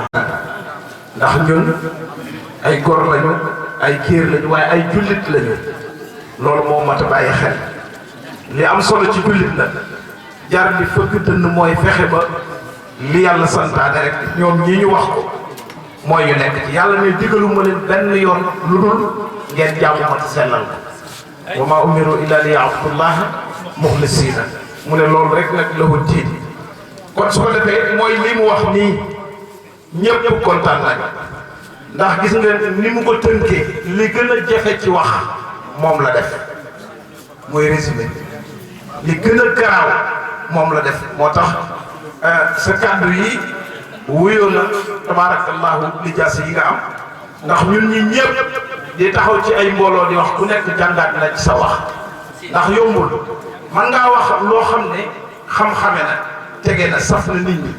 ndax ñun ay gor lañu ay kéer lañu waaye ay jullit lañu loolu moo mat a bàyyi xel li am solo ci jullit la jar di fëgg dënn mooy fexe ba li yàlla santaane rek ñoom ñii ñu wax ko mooy ñu nekk ci yàlla ne digaluma leen benn yoon lu dul ngeen jaamu ma ci sellal ko wa maa umiru illa li ya'budullaha muxlisiina mu ne loolu rek nag lahu diin kon su ko defee mooy li mu wax nii ñëpp kontaan nañ ndax gis nga ni mu ko tënkee li gën a jafe ci wax moom la def mooy résumé li gën a garaaw moom la def moo tax sa kàddu yi wuyoo na tabarakallahu li jaas yi nga am ndax ñun ñi ñëpp di taxaw ci ay mbooloo di wax ku nekk jàngaat na ci sa wax ndax yombul man ngaa wax loo xam ne xam-xame na tege na saf na nit ñi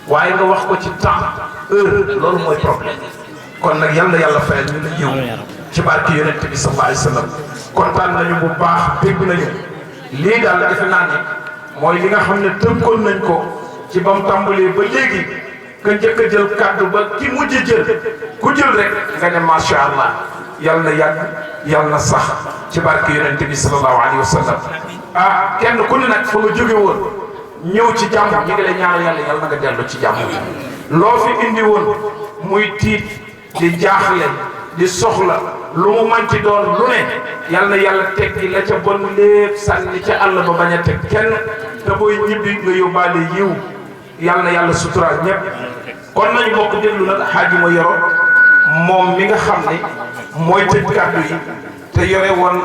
waaye nga wax ko ci temps heure loolu mooy problème kon nag yàlla fayal ñu la yiw ci barke yonent bi sallallahu alayhi wa sallam kontaan nañu bu baax dégg nañu lii daal defe naa ne mooy li nga xam ne tënkoon nañ ko ci ba mu tàmbalee ba léegi ka njëkk a jël kàddu ba ki mujj jël ku jël rek nga ne macha allah yal na yàgg yal na sax ci barke yonent bi sallallahu alayhi wa sallam ah kenn ku ne nag fa nga jóge woon ñëw ci jàmm ñi ngi lay ñaanal yàlla yal na nga dellu ci jàmm loo fi indi woon muy tiit di jaaxle di soxla lu mu manti doon lu ne yal na yàlla teggi la ca bon lépp sànni ca àll ba bañ a teg kenn te booy ñibbi nga yóbbaale yiw yal na yàlla suturaal ñëpp kon nañu bokk déglu nag xaaji ma yoro moom mi nga xam ne mooy tëj kàddu yi te yore woon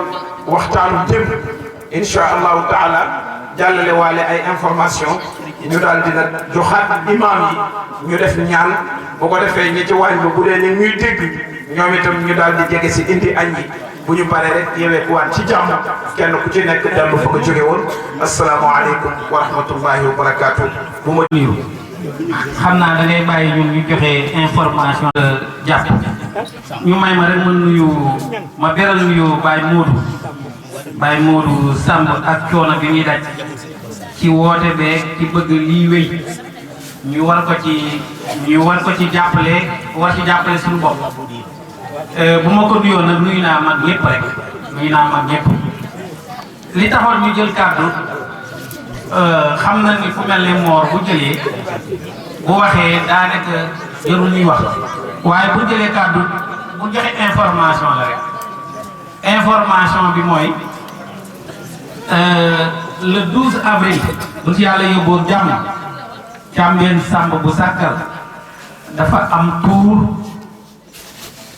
waxtaanu démb incha allahu taala jàllale waale ay information ñu daal dina joxaat imam yi ñu def ñaan bu ko defee ñi ci waañ ba bu dee ñu ñuy dégg ñoom itam ñu daal di jege si indi añ yi bu ñu paree rek yewee waat ci jàmm kenn ku ci nekk dellu fa ko jóge woon asalaamaaleykum wa rahmatullahi wa barakaatu. bu ma nuyu xam naa da ngay bàyyi ñun ñu joxe information jàpp ñu may ma rek ma nuyu ma beral nuyu Baye Modou Samb ak coono bi muy daj ci woote beeg ci bëgg lii wéy ñu war ko ci jàppale suñu bopp bu ma ko nuyoo nag nuyu naa mag ñëpp rek li taxoon ñu jël kàddu xam na ni fu mel ne Mor bu jëlee bu waxee daanaka jarul ñuy wax waaye bu jëlee kàddu bu joxe information la rek information bi mooy le 12 avril bu ci yàlla yóbboo jàmm Càmbeen Samb bu Sàkkal dafa am tour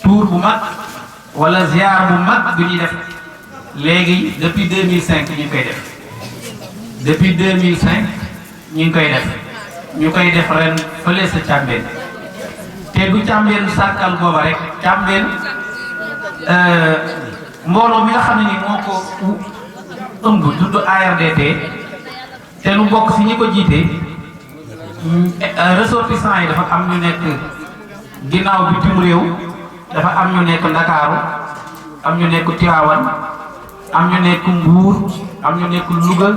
tour bu mag wala ziar bu mag bi ñuy def léegi depuis 2005 ñu ngi koy def depuis 2005 ñu ngi koy def ñu koy def ren fële sa Càmbeen te du Càmbeen sàkkal booba rek Càmbeen mbooloo mi nga xam ne ni moo ko ëmb tudd ARDT te lu bokk si ñi ko jiite ressortissants yi dafa am ñu nekk ginnaaw bitim réew dafa am ñu nekk Ndakaaru am ñu nekk Tivaouane am ñu nekk Mbuur am ñu nekk Louga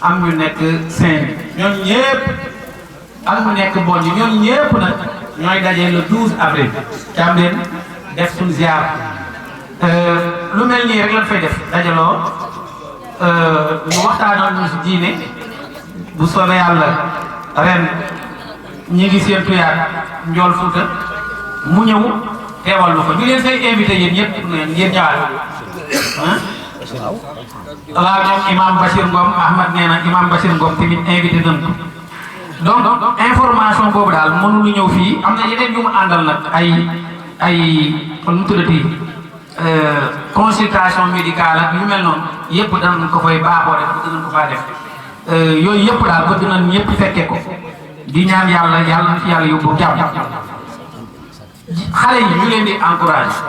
am ñu nekk Saint-Louis ñooñu ñëpp ak ñu nekk Bondy ñooñu ñëpp nag ñooy daje le 12 avril Càmbeen def suñu ziar lu mel nii rek lañ fay def dajaloo ñu waxtaanoon ñu si diine bu soobee yàlla ren ñi ngi seen tuyaat Njool Fuuta mu ñëw teewal lu ko ñu leen say invité yéen ñëpp ngeen ñëwaat waaw ñoom imam Bachir Ngom Ahmad nee na imam Bachir Ngom tamit invité nañ ko donc information boobu daal mënuñu ñëw fii am na yeneen yu mu àndal nag ay kon mu tuddati consultation médicale ak yu mel noonu yëpp danañ ko fay baaxoo def danañ ko faa def yooyu yëpp daal bëgg nañ ñëpp fekke ko di ñaan yàlla na ci yàlla yóbbu jàmm xale yi ñu leen di encouragé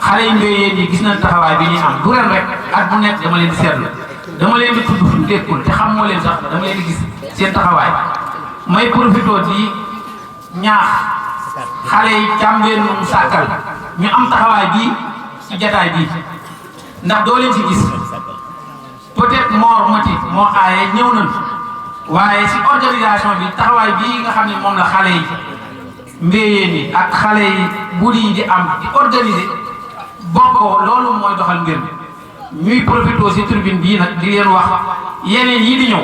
xale yi mbéyeen yi gis nañ taxawaay bi ñuy am du ren rek at bu nekk dama leen di seetlu dama leen di tudd fu ñu dekkul te xam moo leen sax dama leen di gis seen taxawaay may profité di ñaax xale yi Càmbeen mu sàkkal ñu am taxawaay bii ci jataay bii ndax doo leen ci gis peut-être Mor Mati moo aaye ñëw nañ waaye si organisation bi taxawaay bii nga xam ne moom la xale yi mbéyeen yi ak xale yi buri yi di am di organiser bokkoo loolu mooy doxal mbir mi ñuy profité si tribune bii nag di leen wax yeneen yii di ñëw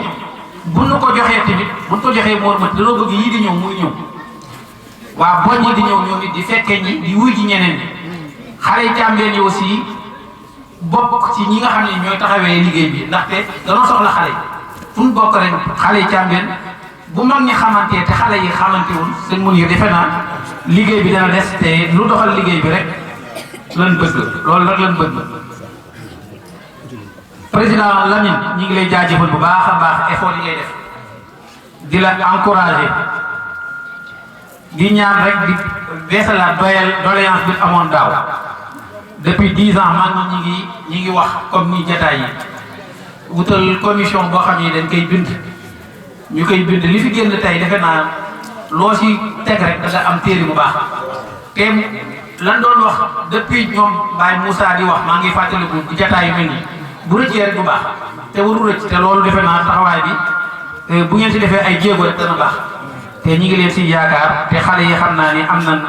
bu nu ko joxee tamit bu nu ko joxee Mor Mati danoo bëgg yii di ñëw muy ñëw waa boñ ñi di ñëw ñoom it di fekkee ñi di wuy ji ñeneen ñi xale yi Càmbeen yi aussi bokk ci ñi nga xam ne ñooy taxawee liggéey bi ndaxte danoo soxla xale yi fu mu bokk rek xale yi Càmbeen bu mag ñi xamante te xale yi xamantewul seen mun yi defe naa liggéey bi dana des te lu doxal liggéey bi rek lan bëgg loolu rek lan bëgg président Lamine ñi ngi lay jaajëfal bu baax a baax effort yi ngay def di la encourager di ñaan rek di beesalaat doléance bi amoon daaw depuis 10 ans man ñi ngi wax comme ni jataay yi wutal commission boo xam ne dañ koy bind ñu koy bind li fi génn tey defe naa loo si teg rek da nga am téere bu baax te lan doon wax depuis ñoom Baye Moussa di wax maa ngi fàttaliku di jataay yu mel nii bu rëccee rek du baax te waru rëcc te loolu defe naa taxawaay bi bu ngeen si defee ay jéego rek dana baax te ñi ngi leen si yaakaar te xale yi xam naa ni am nañ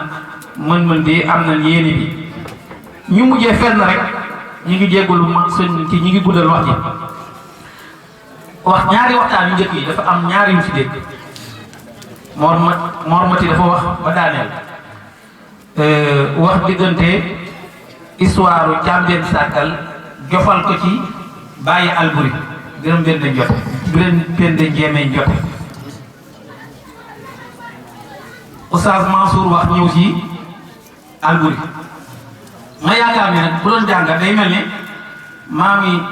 mën-mën bi am nañ yéene bi ñu mujjee fenn rek ñi ngi jégalu ma sëñ ci ñi ngi guddal wax ji wax ñaari waxtaan yu njëkk yi dafa am ñaari yu si dégg Mor Mati dafa wax ba daaneel wax diggante histoire Càmbeen sàkkal jofal ko ci bàyyi Alburi gërëm benn jote gërëm benn njéemee jote Oustaz Mansour wax ñëw ci Alburi ma yaakaar ne nag bu doon jàngat day mel ne maami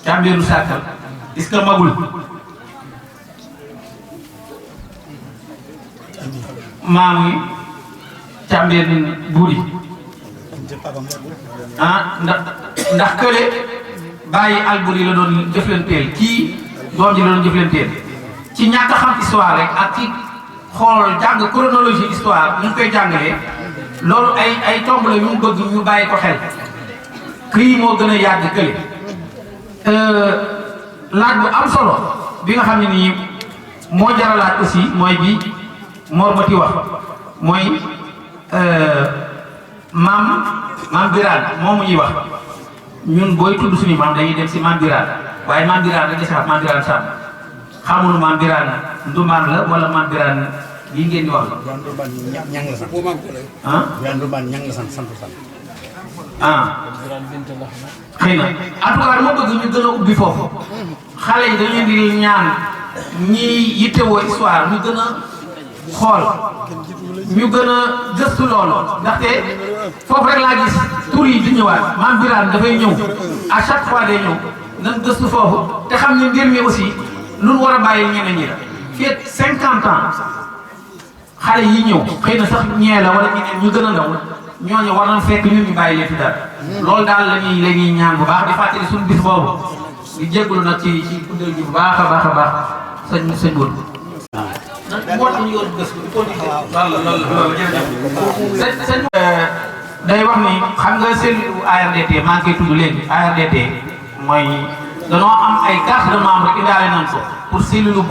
Càmbeenu sàkkal est-ce que magul maami Càmbeen buuri ndax kële bàyyi Alburi la doon jëflanteel kii doom ji la doon jëflanteel ci ñàkk a xam histoire rek ak ci xool jàng chronologie histoire ñu koy jàngalee loolu ay tomb la ñu bëgg ñu bàyyi ko xel kii moo gën a yàgg kële laaj bu am solo bi nga xam ne nii moo jaralaat aussi mooy bi Mor Mati wax mooy maam Birane moomu ñuy wax ñun booy tudd suñu maam dañuy dem si maam Birane waaye maam Birane rek desaat maam Birane Samb xamul maam Birane Ndumaan la wala maam Birane lii ngeen di wax. ñang la sant. ah. Ndumaan ñang la sant sant. ah. xëy na en tout cas dama bëgg ñu gën a ubbi foofu xale yi dañu leen di ñaan ñi yittewoo histoire ñu gën a xool ñu gën a gëstu loolu ndaxte foofu rek laa gis tur yi di ñëwaat maam Birane dafay ñëw à chaque fois day ñëw nan gëstu foofu te xam ne mbir mi aussi lu nu war a bàyyi ñeneen ñi la fii ak 50 ans xale yi ñëw xëy na sax ñee la wala ñeneen ñu gën a ndaw ñooñu war nañ fekk ñun ñu bàyyi leen fi dara loolu daal la ñuy ñaan bu baax di fàttali suñu bis boobu di jégalu nag ci kuddal gi bu baax a baax a baax sëñ Bour. moo tax ñu yor gëstu il faut loolu jërëjëf sëñ day wax ni xam nga cellule ARDT maa ngi koy tudd léegi ARDT mooy danoo am ay carte de membre indaale nañ ko pour cellule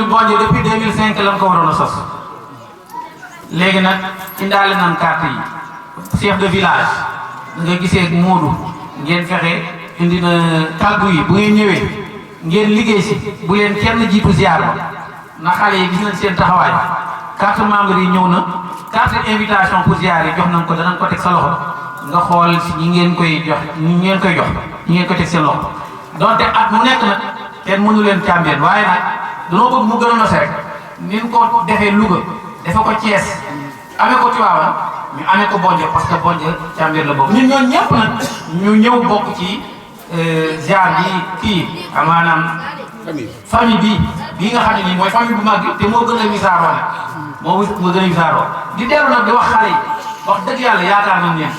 Bondié depuis 2005 lañ ko waroon a sos léegi nag indaale nañ carte yi chef de village da nga gisee Moodu ngeen fexe indi na kàggu yi bu ngeen ñëwee ngeen liggéey si bu leen kenn jiitu ziar ba na xale yi gis nañ seen taxawaay carte membre yi ñëw na carte invitation pour ziar yi jox nañ ko danañ ko teg sa loxo nga xool si ñi ngeen koy jox ñi ngeen ko teg seen loxo donte at mu nekk nag kenn mënu leen càmbeen waaye nag danoo bëgg mu gën a nose rek ni ñu ko defee Louga defe ko Thiès amee ko Tivaouane ñu amee ko Bondié parce que Bondié càmbeen la boobu ñun ñooñu ñëpp nag ñu ñëw bokk ci ziar bi kii maanaam famille bii nga xam ne nii mooy famille bu mag te moo gën a wisaaroo nag moo gën a wisaaroo di dellu nag di wax xale yi wax dëgg yàlla yaakaar nañ leen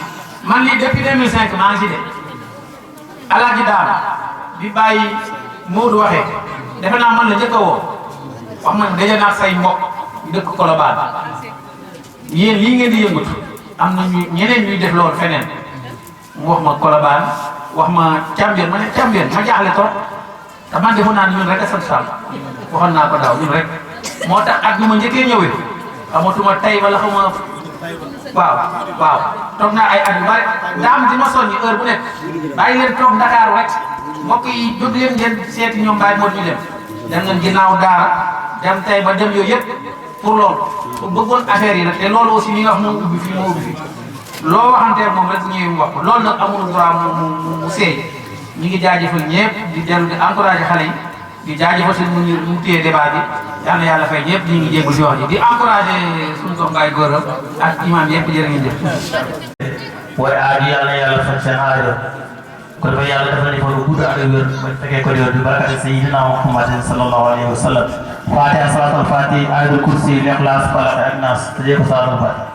man lii depuis 2005 maa ngi si de Alaaji Daam bi bàyyi Moodu waxee defe naa man la njëkk a woo wax ma daje naa say mbokk dëkk Colobane yéen lii ngeen di yëngatu am na ñeneen ñuy def loolu feneen mu wax ma Colobane wax ma Cambien ma ne Cambien ma jaaxle trop te man defoon naa ne ñun rek a sant Sall waxoon naa ko daaw ñun rek moo tax at bi ma njëkkee ñëwee xamatuma tey wala xama waaw toog naa ay at yu bari daam di ma soññi heure bu nekk bàyyi leen toog Dakar rek mbokk yi jóg leen ngeen seeti ñoom bàyyi moo ñu dem ngeen ginnaaw daara dem tey ba dem yooyu yëpp pour loolu pour bëggoon affaire yi nag te loolu aussi li nga wax moo ubbi fii loo waxantee moom rek bu ñëwee mu wax ko loolu nag amul droit mu seey ñu ngi jaajëfal ñëpp di dellu di encouragé xale yi di jaajëfal seen mu téye débat bi yal na yàlla fay ñëpp ñu ngi jéegul si wax ji di encouragé suñu doom Baye Gora ak imam yëpp jërë ngeen jëf. waaye aadi yàlla faj seen aajo ko dafa yàlla dafa defal bu gudd ak wér ba fekkee ko di barakati sayyidina Muhammadin sallallahu alayhi wa sallam Fatiha salatul Fatiha ayatul kursi Ikhlas Falaq ak Nas tëjee ko salatul Fatiha.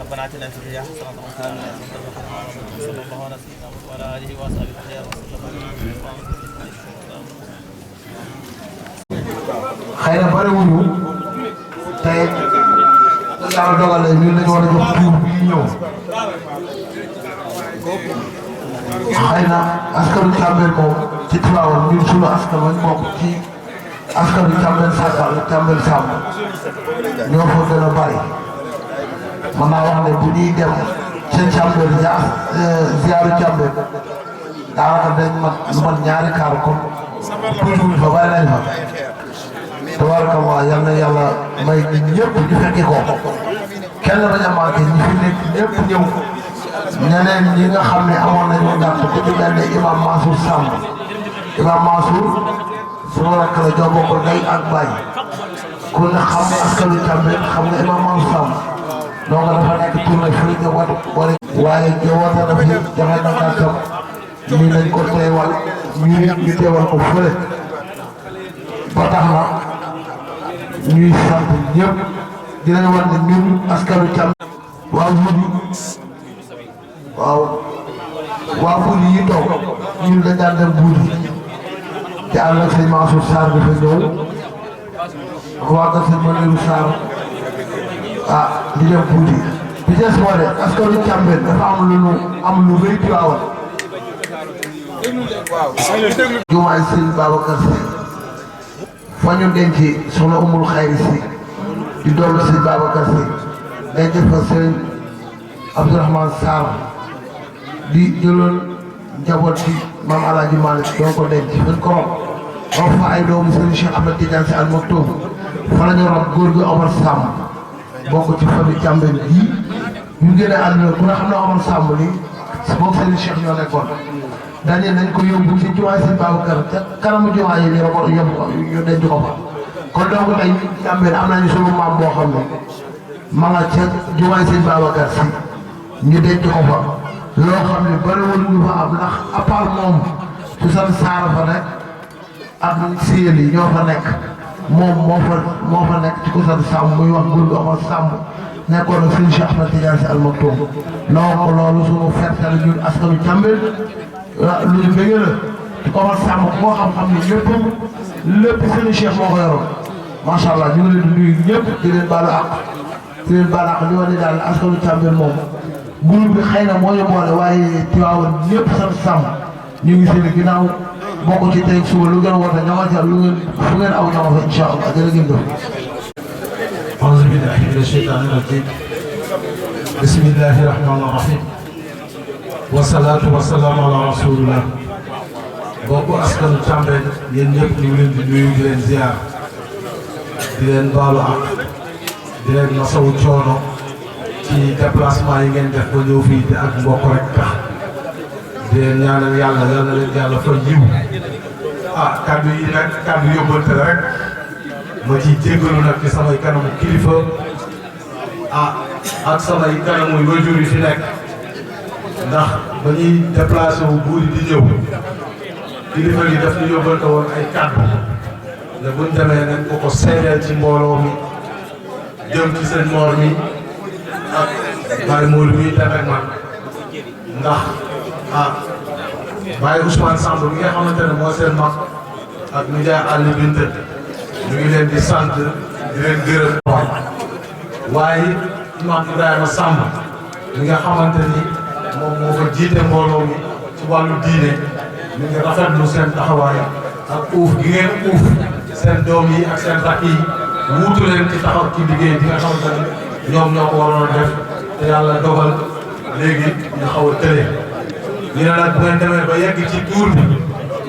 ربنا آتنا في الدنيا حسنة وفي الآخرة حسنة وقنا عذاب النار صلى الله على سيدنا وعلى آله وصحبه وسلم. xëy na bariwuñu tey yàlla dogal na ñun dañu war a jox tur bi ñëw xëy na askanu Cambérène moom ci Tivaouane ñun suñu askan lañ bokk ci askanu Cambérène Sakal Cambérène Samb ñoo fa gën a bari mën naa wax ne bu ñuy dem seen Cambérène ziyaaru Cambérène daanaka dañ lu mat ñaari kaar comme tuuti fa bari nañ fa tabaarakallah yal na yàlla may nit ñëpp ñu fekki ko kenn bañ a manqué ñi fi nekk ñëpp ñëw ñeneen ñi nga xam ne amoon nañu ngànt ku ci mel ne imam Mansour Samb imam Mansour suma rakk la joo bokk ndey ak baay ku ne xam askanu Cambérène xam nga imam Mansour Samb donc dafa nekk tournée fii nga wala waaye jowoote na fi joxe na ngàntam ñu nañ ko teewal ñu teewal ko fële ba tax na ñuy sant ñëpp di leen wax ne ñun askanu Cambérène waa Budi yi toog ñun dañ daan dem Budi te ànd ak sëñ Mansour Sarr dafa ñëw waa nga sëñ Manirou Sarr di dem Budi bi des moo de askanu Cambérène dafa am lu rëy Tivaouane jumaay sëñ Babacar Sy fa ñu denc soxna Umul Xayri si di doom si Babacar si denc fa sëriñ Abdourahmane Sarr di jëloon njaboot ci maam Alaaji Malick doon ko denc fañ ko rob fa ay doomu sëriñ Cheikh Ahmed Tidiane si Al Maktoum fa la ñu rob góor gi Omar Samb bokk ci famille Càmbeen bii ñu génne àdduna ku ne xam ne Omar Samb ni moom sëriñ Cheikh ñoo nekkoon dañu nañ ko yóbbu ci jumaay sëriñ Babacar ca kanamu jumaa yi ñu robo yóbbu ko ñu denc ko fa kon donc tey Càmbeen am nañu sunu maam boo xam ne ma nga ca jumaay sëriñ Babacar si ñu denc ko fa loo xam ne bariwul ñu fa am ndax à part moom su san saara fa nekk ak siyel yi ñoo fa nekk moom moo fa nekk ci ko sant Samb muy wax góor gu Omar Samb nekkoon ak sëriñ Cheikh Ahmed Tidiane si Al Maktoum donc loolu sunu fertale ñun askanu Càmbeen lu ñu bëgg la ci Omar Samb koo xam-xam ne lépp sëriñ Cheikh moo ko yoroon macha allah ñu ngi leen di nuyu ñëpp di leen baalu àq li wane daal askanu Càmbeen moom groupe bi xëy na moo ñu boole waaye Tiwaawan ñëpp sant Samb ñu ngi seen ginnaaw bokk ci tey suba lu gën a woote ñamal lu ngeen fu ngeen aw ñama fa incha allah jërë ngeen jëf. auzu billahi mina shaytaani rajim bismillahi rahmaani rahim wasalaatu wasalaamu ala rasulillah bokku askanu Càmbeen yéen ñëpp ñu ngi leen di nuyu di leen ziar di leen baalu ak di leen masawu coono ci déplacement yi ngeen def ba ñëw fii te ak mbokk rek tax di leen ñaanal yàlla yal na leen yàlla fa yiw kaddu yi nag kaddu yóbbante la rek ma ciy jéggalu nag ci samay kanamu kilifa ak samay kanamu wajur yi fi nekk ndax ba ñuy déplacé wu buur di ñëw kilifa yi daf ñu yóbbante woon ay kaddu ne buñ demee nañ ko seedeel ci mbooloo mi jëm ci seen moor mi ak Baye Modou mi tamit man ndax Baye Ousmane Samb mi nga xamante ne moo seen mag ak nijaay Aliou Binte ñu ngi leen di sant di leen gërëm waaye Imam Ibrahima Samb mi nga xamante ni moom moo ko jiite mbooloo mi ci wàllu diine ñu ngi rafetlu seen taxawaay ak uuf gi ngeen uuf seen doom yi ak seen rakk yi wuutu leen ci taxaw ci liggéey bi nga xamante ni ñoom ñoo ko waroon a def te yàlla dogal léegi ñu xaw a tële ñu ne nag bu ngeen demee ba yegg ci tuur bi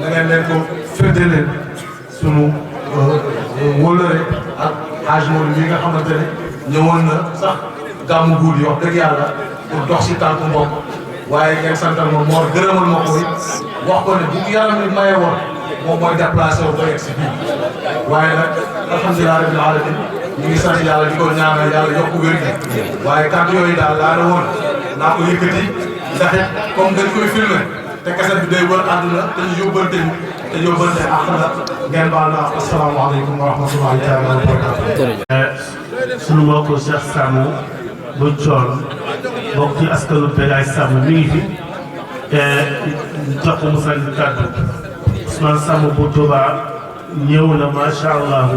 na ngeen leen ko féddale sunu wóllëre ak Hajj Modou mi nga xamante ne ñëwoon na sax gàmmu guud yi wax dëgg yàlla pour dox si tànku mbokk waaye ngeen santal ma moor gërëmal ma ko wax ko ne bu yaram bi maye woon moom mooy déplacé wu ba yegg si fii waaye nag alhamdulilah rabbil alamin ñu ngi sant yàlla di ko ñaanal yàlla yokku wér gi waaye kàddu yooyu daal laa ne woon naa ko yëkkati ndax it comme dañ koy filmé te kaset bi day wër àdduna te ñu yóbbante àq la ngeen baal na asalaamaaleykum wa rahmatullahi taala wa barakatu. sunu mbokk Cheikh Samb bu Thion bokk ci askanu Begaay Samb mi ngi fi jox ko mu sànni kàddu Ousmane Samb bu Touba ñëw na macha allah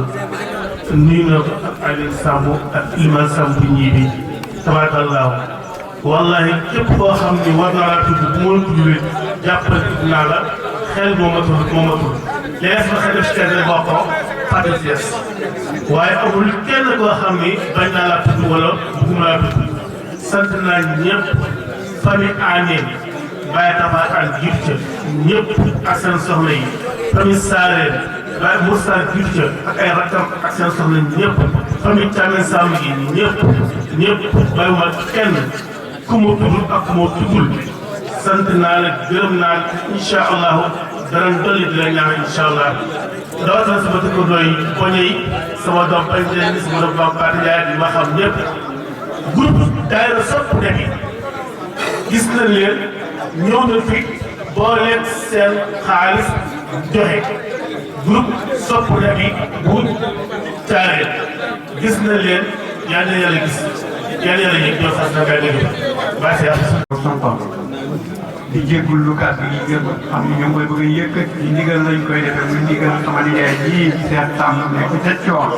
nuyu na ko ak Aliou Samb ak Iliman Samb bu ñii bi tabarakallahu wallahi képp koo xam ni war naa laa tudd bu ma la tudd jàppal tudd naa la xel moo ma tudd léegi ma xel def si kenn bokk ko fàtte si des waaye amul kenn koo xam ni bañ naa laa tudd wala bëgguma laa tudd sant naa ñëpp famille Agnès Baye Tabatal jiitu ca ñëpp ak seen soxla yi famille Sareen Baye Moussa jiitu ca ak ay rakkam ak seen soxla ñëpp famille Thiamène Samb gi ñëpp bàyyiwuma kenn ku ma tudd ak ku ma tuddul sant naa la gërëm naa la incha allahu danañ dolli di la ñaan incha allah rawatina sama dëkkandoo yi poñe yi sama doom bañ leen sama doom Pape Ndiaye di ma xam ñëpp groupe daayira sopp nekk gis nañ leen ñëw na fi boo leen seen xaalis joxe groupe sopp nekk bu Thiaré gis nañ leen yaa ngi yàlla gis yaa ngi yàlla yëg ñoo sax na nga dégg baax di jéggul lu kàddu yi gën xam ni ñoom mooy bëgg a yëkkat ci ndigal lañ koy defee muy ndigal sama nijaay ji ci seen tàmm nekk ca coon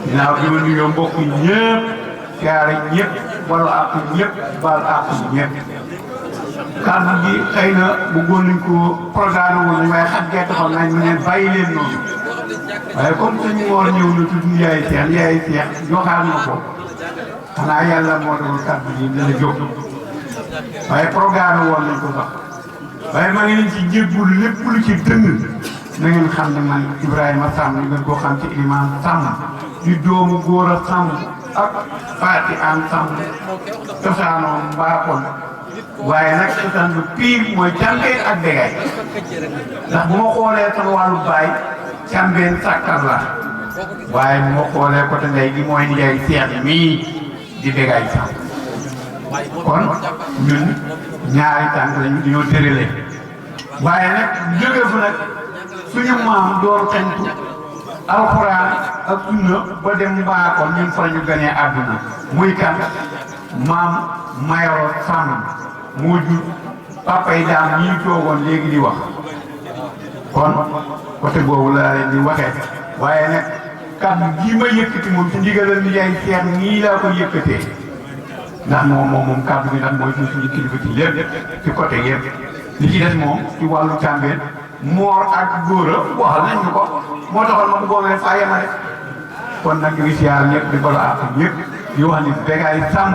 ginnaaw bi ma nuyoo mbokk ñëpp siyaare ñëpp balu àq ñëpp baal àq ñëpp kàddu gi xëy na bëggoon nañ ko programme woon nañ waaye xat gee taxoon nañ mu ne bàyyi leen noonu waaye comme suñu woor ñëw na tudd yaay seex joxaat na ko xanaa yàlla moo doon kàddu gi dana jóg waaye programme woon nañ ko sax waaye maa ngi leen ci jéggul lépp lu ci dëng na ngeen xam ne man Ibrahima Samb ñu gën koo xam ci Ilimane Samb di doomu góor a Samb ak Faati An Samb cosaanoo mbaaxoon waaye nag cosaan bu pire mooy càmbeen ak bégaay ndax bu ma xoolee sama wàllu baay càmbeen sàkkar la waaye bu ma xoolee côté ndey gi mooy nijaay seex mii di bégaay Samb kon ñun ñaari tànk lañu dañoo tërale waaye nag jóge fu nag suñu maam doon xentu alxuraan ak sunna ba dem mbaakoon ñun fa ñu ganee àdduna muy kan maam Mayoro Samb moo jur papa yi daam ñii toogoon léegi di wax kon côté boobu laa leen di waxee waaye nag kàddu gii ma yëkkati moom ci ndigalal ni yaay seex nii laa ko yëkkatee ndax moom kàddu gi nag mooy suñu kilifa ci lépp ci côté yëpp li ci des moom ci wàllu càmbeen moor ak góor a waxal nañ ñu ko moo taxoon ma bëggoon rek faa yemale kon nag ñu ngi siyaar ñëpp di bala ak ñëpp di wax ni Bégaay Samb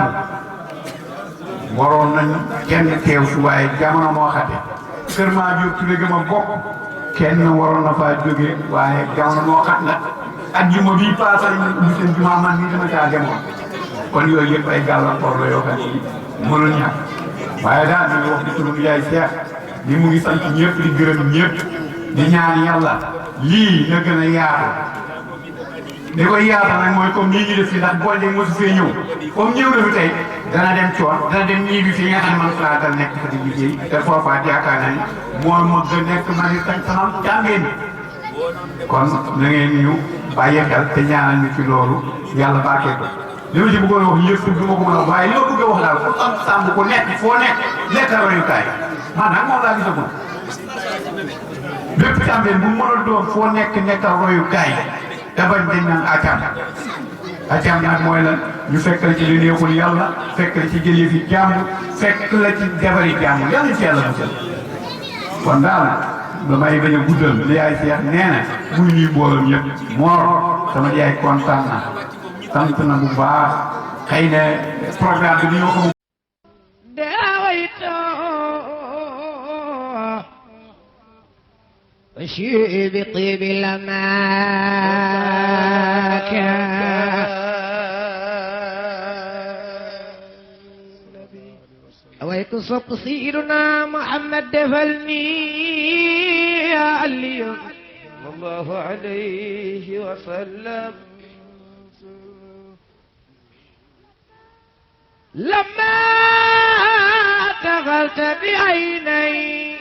waroon nañu kenn teew si waaye jamono moo xate kër maa jóg ci léegi ma bokk kenn waroon na faa jóge waaye jamono moo xat nag ak juma bii paasal ñu seen juma man nii dama caa demoon kon yooyu yëpp ay gàllankoor la yoo xam ni mënul ñàkk waaye daal ñu ngi wax di turu yaay Seex li mu ngi sant ñëpp di gërëm ñëpp di ñaan yàlla lii na gën a yaatu li koy yaatu nag mooy comme lii ñu def fii ndax boole de mosu fee ñëw comme ñëw na fi tey dana dem coon dana dem ñii bi fii nga xam ne man laa dal nekk fa di liggéey te foofa yaakaar naa ni moo ma gën nekk man i tañ sama càmbeen kon na ngeen ñu bàyyi xel te ñaanal ñu ci loolu yàlla barkee ko li ma ci bëggoon a wax yëpp du ma ko mën a wax waaye li ma bëgg a wax daal ku am Samb ku nekk foo nekk nekkal royukaay man nag moom laa gisagul bépp càmbeen bu mën a doon foo nekk nekkal royukaay te bañ dañ naan acam nag mooy lan ñu fekk la ci li neexul yàlla fekk la ci jëlee fi jàmm fekk la ci jabari jàmm yàlla ci yàlla musal kon daal damay bañ a guddal li yaay Seex nee na muy nuyu mbooloo ñëpp moor sama yaay kontaan na sant na bu baax xëy na programme bi ñoo ko وشيء بطيب الأماكن أويت صب سيدنا محمد دفلني اليوم صلى الله عليه وسلم لما تغلت بعيني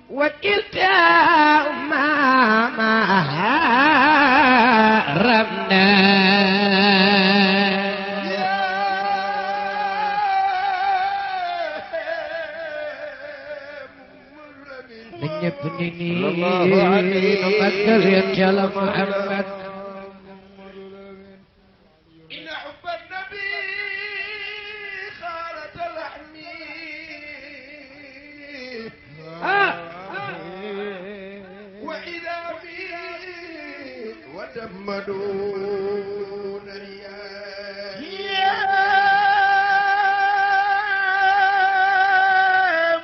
وكلتاهما رمنا من يبنني الله عليه مقدر ينجل محمد إن حب النبي خالة لحمي وإذا بي ودمدون يا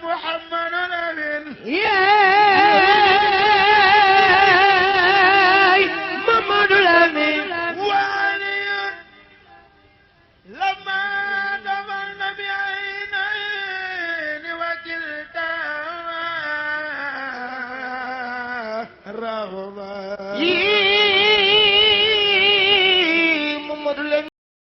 محمد الأمين يا محمد الأمين وعلي لما دمرنا بعينين وكلتا رغبا